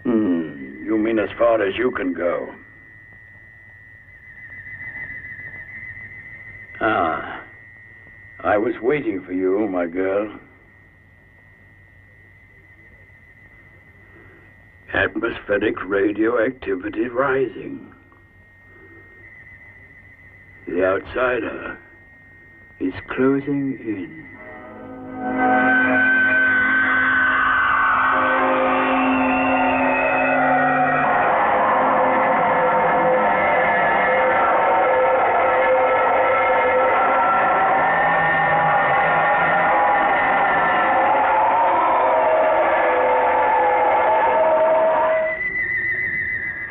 You mean as far as you can go? Ah, I was waiting for you, my girl. Atmospheric radioactivity rising. The outsider is closing in.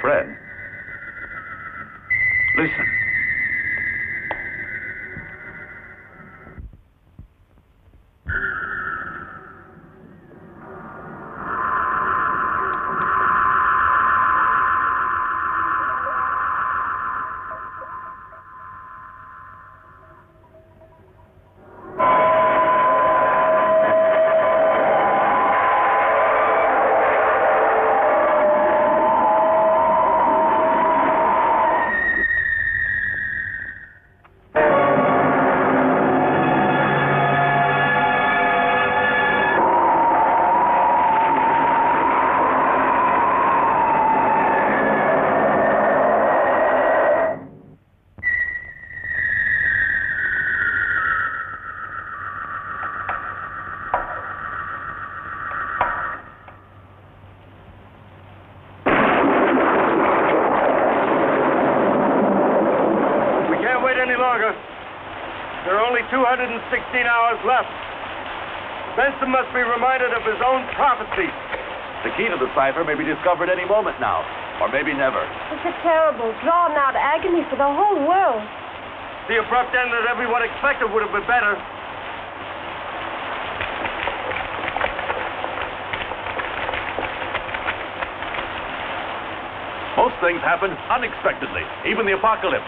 Fred. Listen. There are only 216 hours left. Benson must be reminded of his own prophecy. The key to the cipher may be discovered any moment now, or maybe never. It's a terrible, drawn-out agony for the whole world. The abrupt end that everyone expected would have been better. Most things happen unexpectedly, even the apocalypse.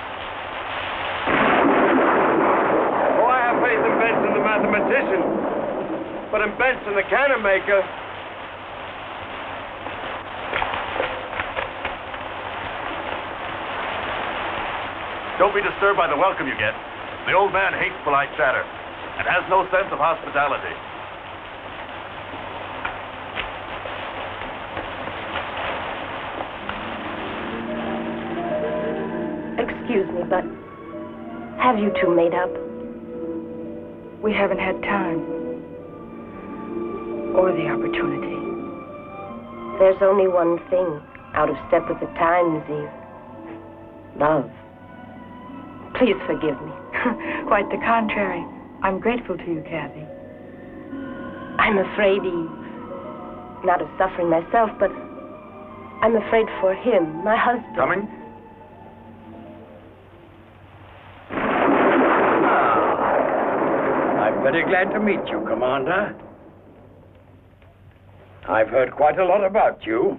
Oh, I have faith in Benson, the mathematician. But in Benson, the cannon maker... Don't be disturbed by the welcome you get. The old man hates polite chatter and has no sense of hospitality. Excuse me, but have you two made up? We haven't had time. Or the opportunity. There's only one thing out of step with the times, Eve. Love. Please forgive me. Quite the contrary. I'm grateful to you, Kathy. I'm afraid, Eve. Not of suffering myself, but I'm afraid for him, my husband. Coming? I'm very glad to meet you, Commander. I've heard quite a lot about you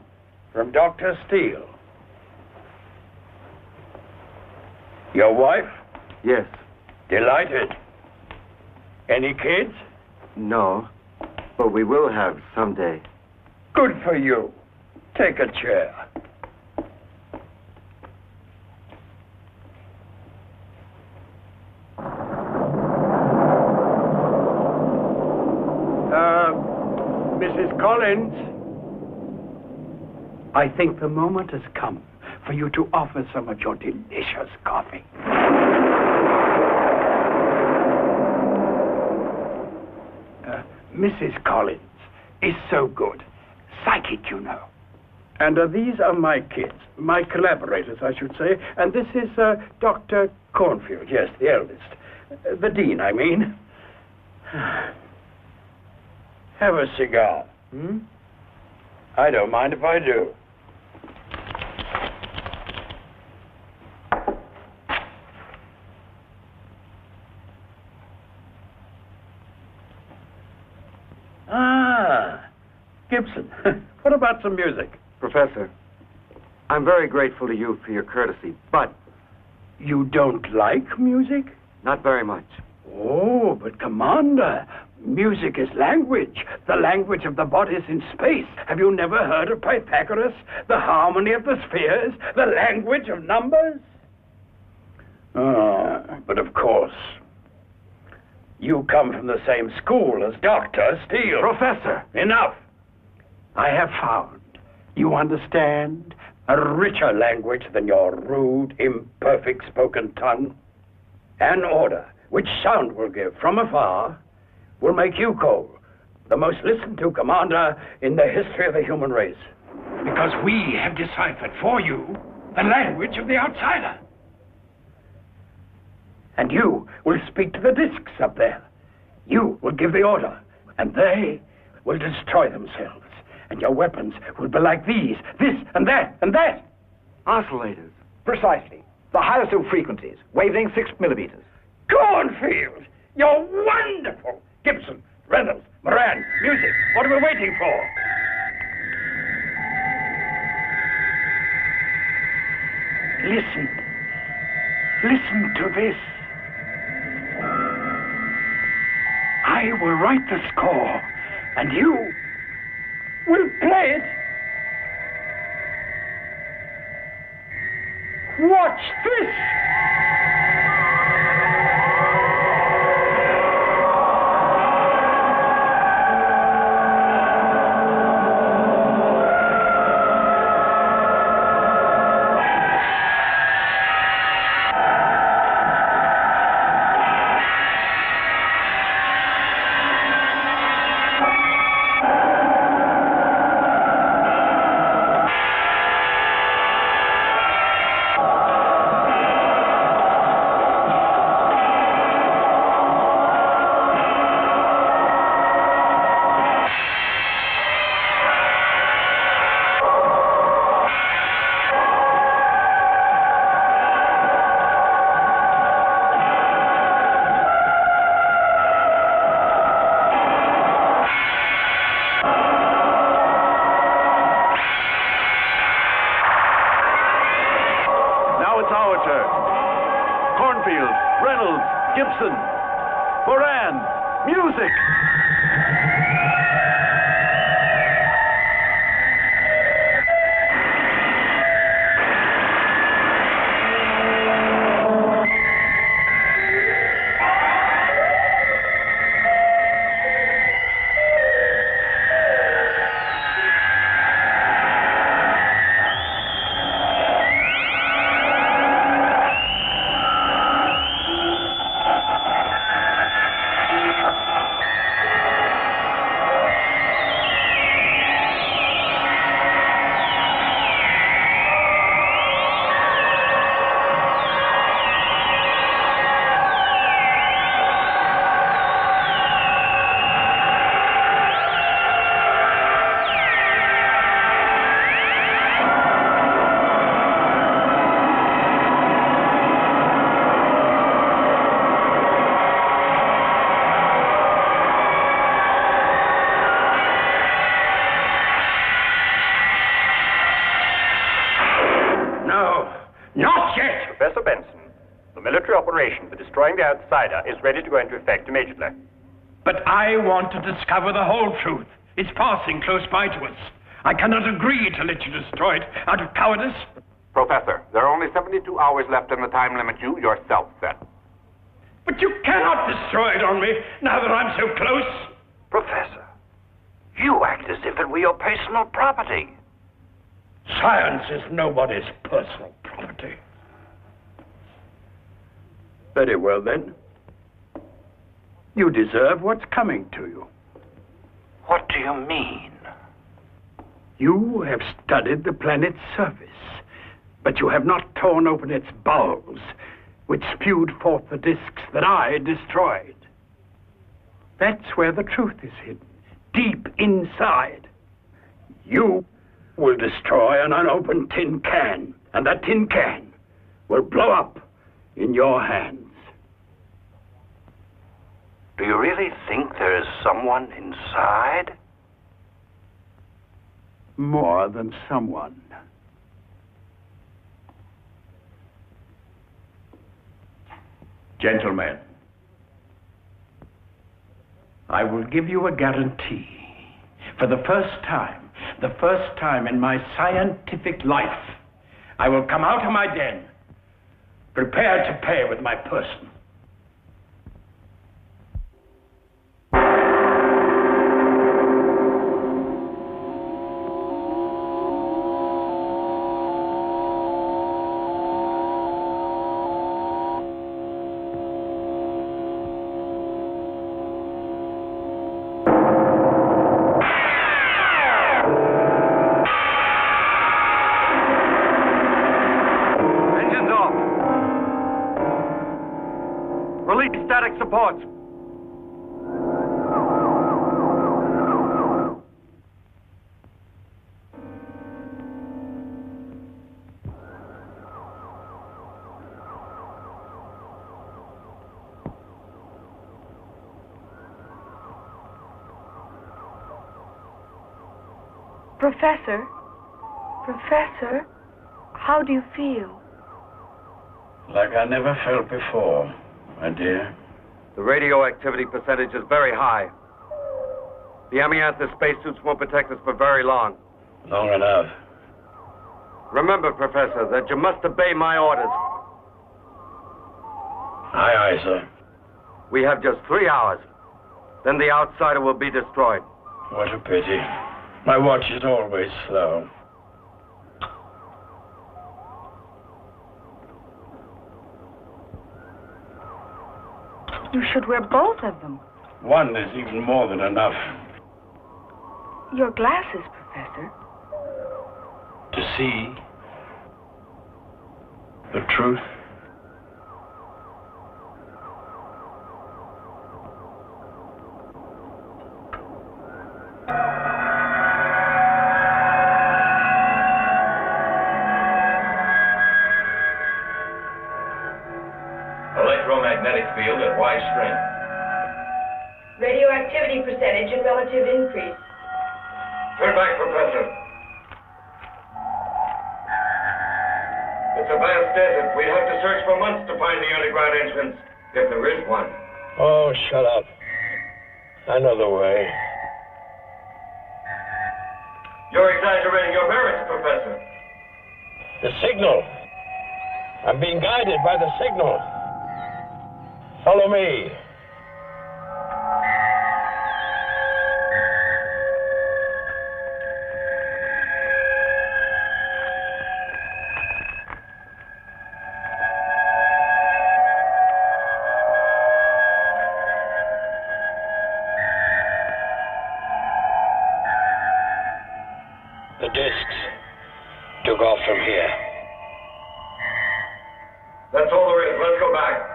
from Dr. Steele. Your wife? Yes. Delighted. Any kids? No, but we will have someday. Good for you. Take a chair. Mrs. Collins, I think the moment has come for you to offer some of your delicious coffee. Mrs. Collins is so good. Psychic, you know. And these are my kids, my collaborators, I should say. And this is Dr. Cornfield, yes, the eldest. The dean, I mean. Have a cigar. Hmm? I don't mind if I do. Ah, Gibson. What about some music? Professor, I'm very grateful to you for your courtesy, but... You don't like music? Not very much. Oh, but Commander, music is language. The language of the bodies in space. Have you never heard of Pythagoras? The harmony of the spheres? The language of numbers? But of course, you come from the same school as Dr. Steele. Professor! Enough! I have found you understand a richer language than your rude, imperfect spoken tongue. An order which sound will give from afar will make you, Cole, the most listened to commander in the history of the human race. Because we have deciphered for you the language of the outsider. And you will speak to the discs up there. You will give the order, and they will destroy themselves. And your weapons will be like these, this, and that, and that. Oscillators. Precisely. The highest of frequencies, wavelength 6 millimeters. Cornfield! You're wonderful! Gibson, Reynolds, Moran, music. What are we waiting for? Listen. Listen to this. I will write the score, and you will play it. Watch this! Benson, Moran, music! Professor Benson, the military operation for destroying the outsider is ready to go into effect immediately. But I want to discover the whole truth. It's passing close by to us. I cannot agree to let you destroy it out of cowardice. Professor, there are only 72 hours left in the time limit you yourself set. But you cannot destroy it on me now that I'm so close. Professor, you act as if it were your personal property. Science is nobody's personal property. Very well, then. You deserve what's coming to you. What do you mean? You have studied the planet's surface, but you have not torn open its bowels, which spewed forth the disks that I destroyed. That's where the truth is hidden, deep inside. You will destroy an unopened tin can, and that tin can will blow up in your hands. Do you really think there is someone inside? More than someone. Gentlemen, I will give you a guarantee. For the first time in my scientific life, I will come out of my den, prepared to pay with my person. Static supports. Professor, how do you feel? Like I never felt before, my dear. The radioactivity percentage is very high. The amianthus spacesuits won't protect us for very long. Long enough. Remember, Professor, that you must obey my orders. Aye, aye, sir. We have just 3 hours. Then the outsider will be destroyed. What a pity. My watch is always slow. You should wear both of them. One is even more than enough. Your glasses, Professor. To see the truth. Electromagnetic field at Y strength. Radioactivity percentage in relative increase. Turn back, Professor. It's a vast desert. We'd have to search for months to find the underground entrance, if there is one. Oh, shut up. I know the way. You're exaggerating your merits, Professor. The signal. I'm being guided by the signal. Follow me. The discs took off from here. That's all there is. Let's go back.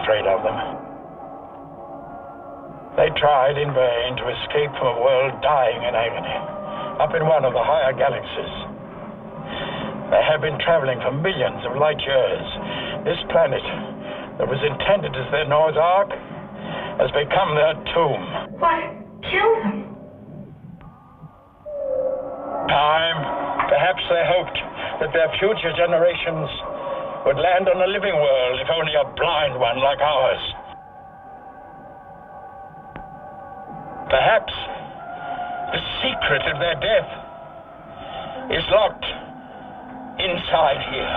afraid of them. They tried in vain to escape from a world dying in agony, up in one of the higher galaxies. They have been traveling for millions of light years. This planet, that was intended as their Noah's Ark, has become their tomb. What killed them? Time. Perhaps they hoped that their future generations would land on a living world, if only a blind one like ours. Perhaps the secret of their death is locked inside here.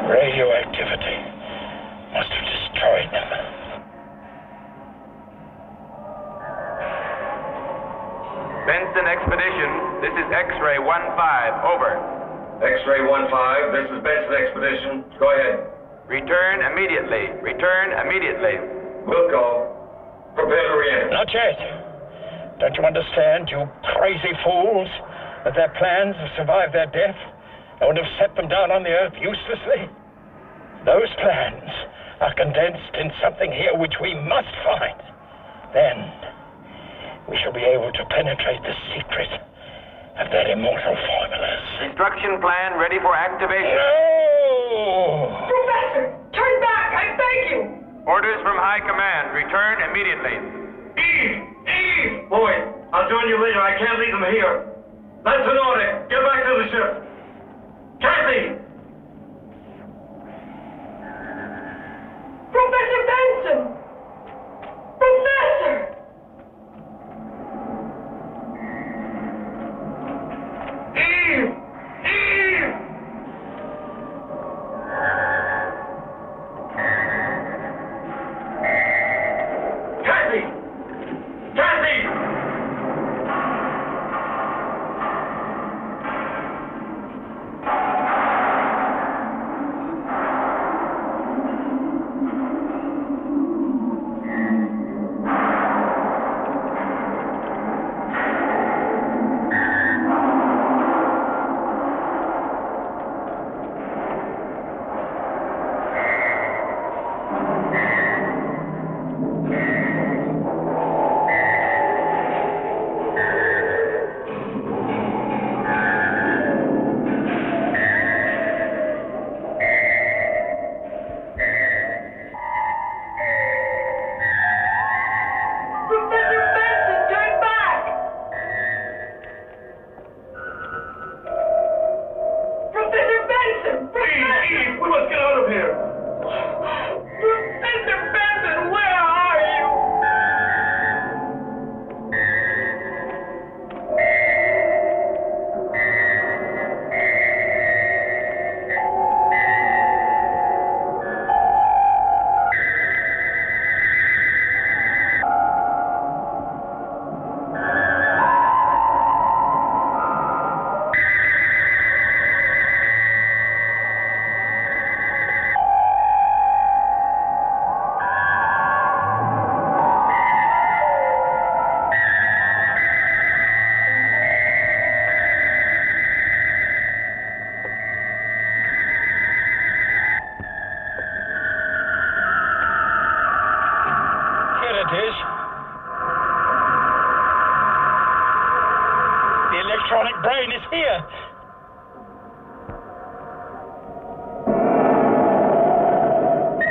Radioactivity must have destroyed them. Benson Expedition, this is X-ray 15, over. X-ray 15, this is Benson Expedition. Go ahead. Return immediately. Return immediately. We'll go. Prepare to re-enter. Not yet. Don't you understand, you crazy fools, that their plans have survived their death and would have set them down on the Earth uselessly? Those plans are condensed in something here which we must find. Then we shall be able to penetrate the secret of their immortal formulas. Instruction plan ready for activation. No! Professor, turn back, I beg you! Orders from High Command. Return immediately. Eve! Boy, I'll join you later. I can't leave them here. That's an order. Get back to the ship. Kathy! Professor Benson! Professor! Eve! Eve! Kathy! Kathy! electronic brain is here.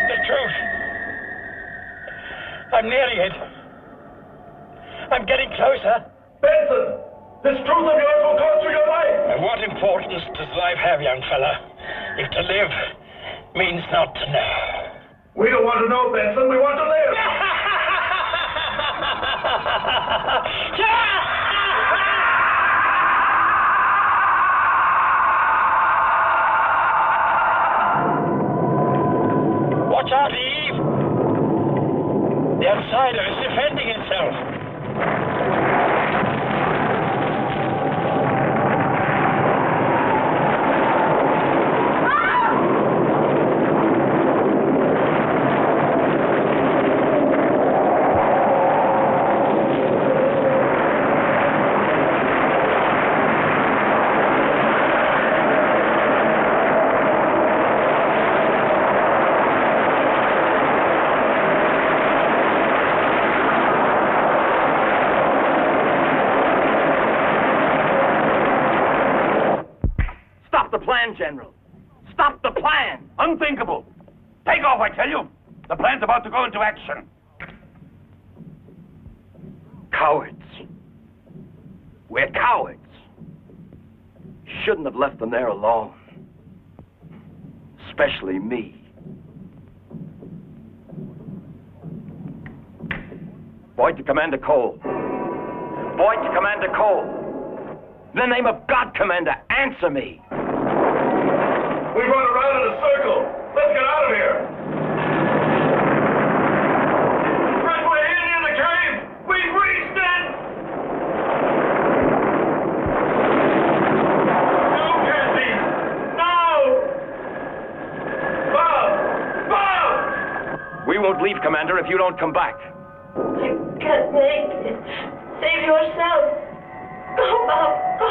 The truth. I'm nearly it. I'm getting closer. Benson! This truth of yours will cost you your life! And what importance does life have, young fella, if to live means not to know? We don't want to know, Benson. We want to live! Watch out, Eve! The outsider is defending himself. Stop the plan, General. Stop the plan. Unthinkable. Take off, I tell you. The plan's about to go into action. Cowards. We're cowards. Shouldn't have left them there alone. Especially me. Boyd to Commander Cole. Boyd to Commander Cole. In the name of God, Commander, answer me. We've run around in a circle. Let's get out of here. Brent, we're in near the cave. We've reached it. No, Kathy. No. Bob. Bob. We won't leave, Commander, if you don't come back. You can't make it. Save yourself. Go, Bob, go.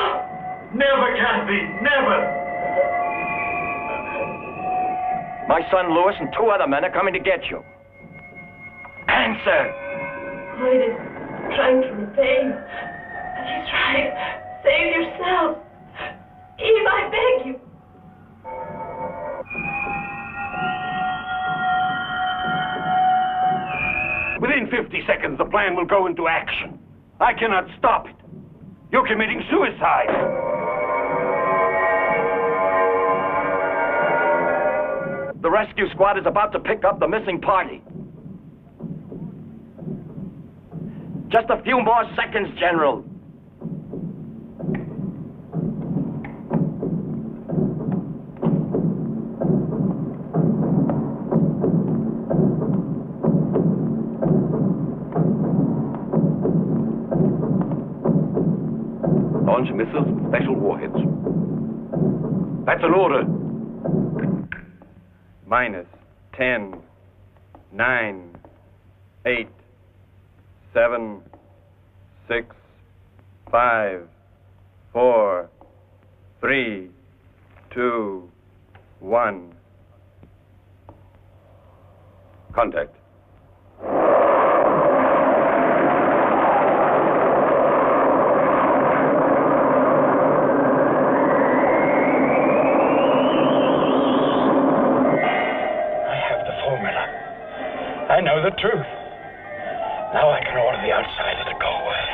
Never, Kathy. Never. My son Lewis and 2 other men are coming to get you. Answer! Boyd is trying to repay you. But he's right. Save yourself. Eve, I beg you. Within 50 seconds, the plan will go into action. I cannot stop it. You're committing suicide. The rescue squad is about to pick up the missing party. Just a few more seconds, General. Launch missiles with special warheads. That's an order. Minus 10, 9, 8, 7, 6, 5, 4, 3, 2, 1. Contact. I know the truth. Now I can order the outsider to go away.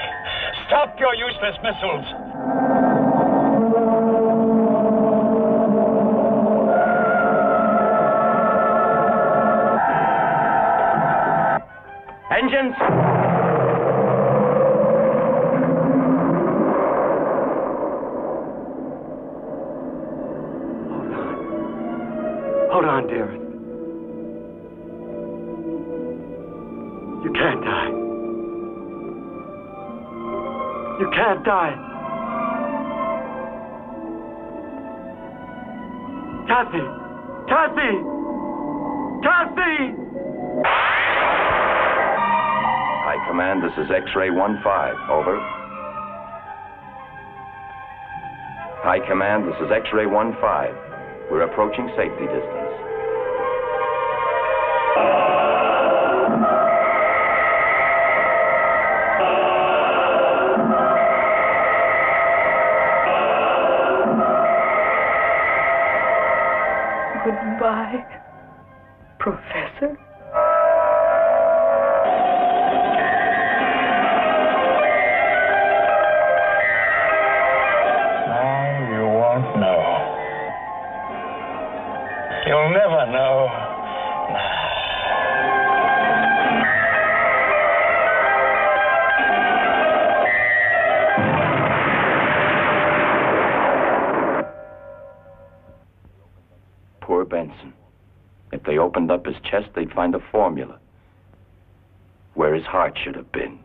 Stop your useless missiles! Engines! Hold on, dearest. You can't die. You can't die. Kathy! Kathy! Kathy! High Command, this is X-ray 15, over. High Command, this is X-ray 15. We're approaching safety distance. Goodbye, Professor. No, you won't know. You'll never know. Poor Benson. If they opened up his chest, they'd find a formula where his heart should have been.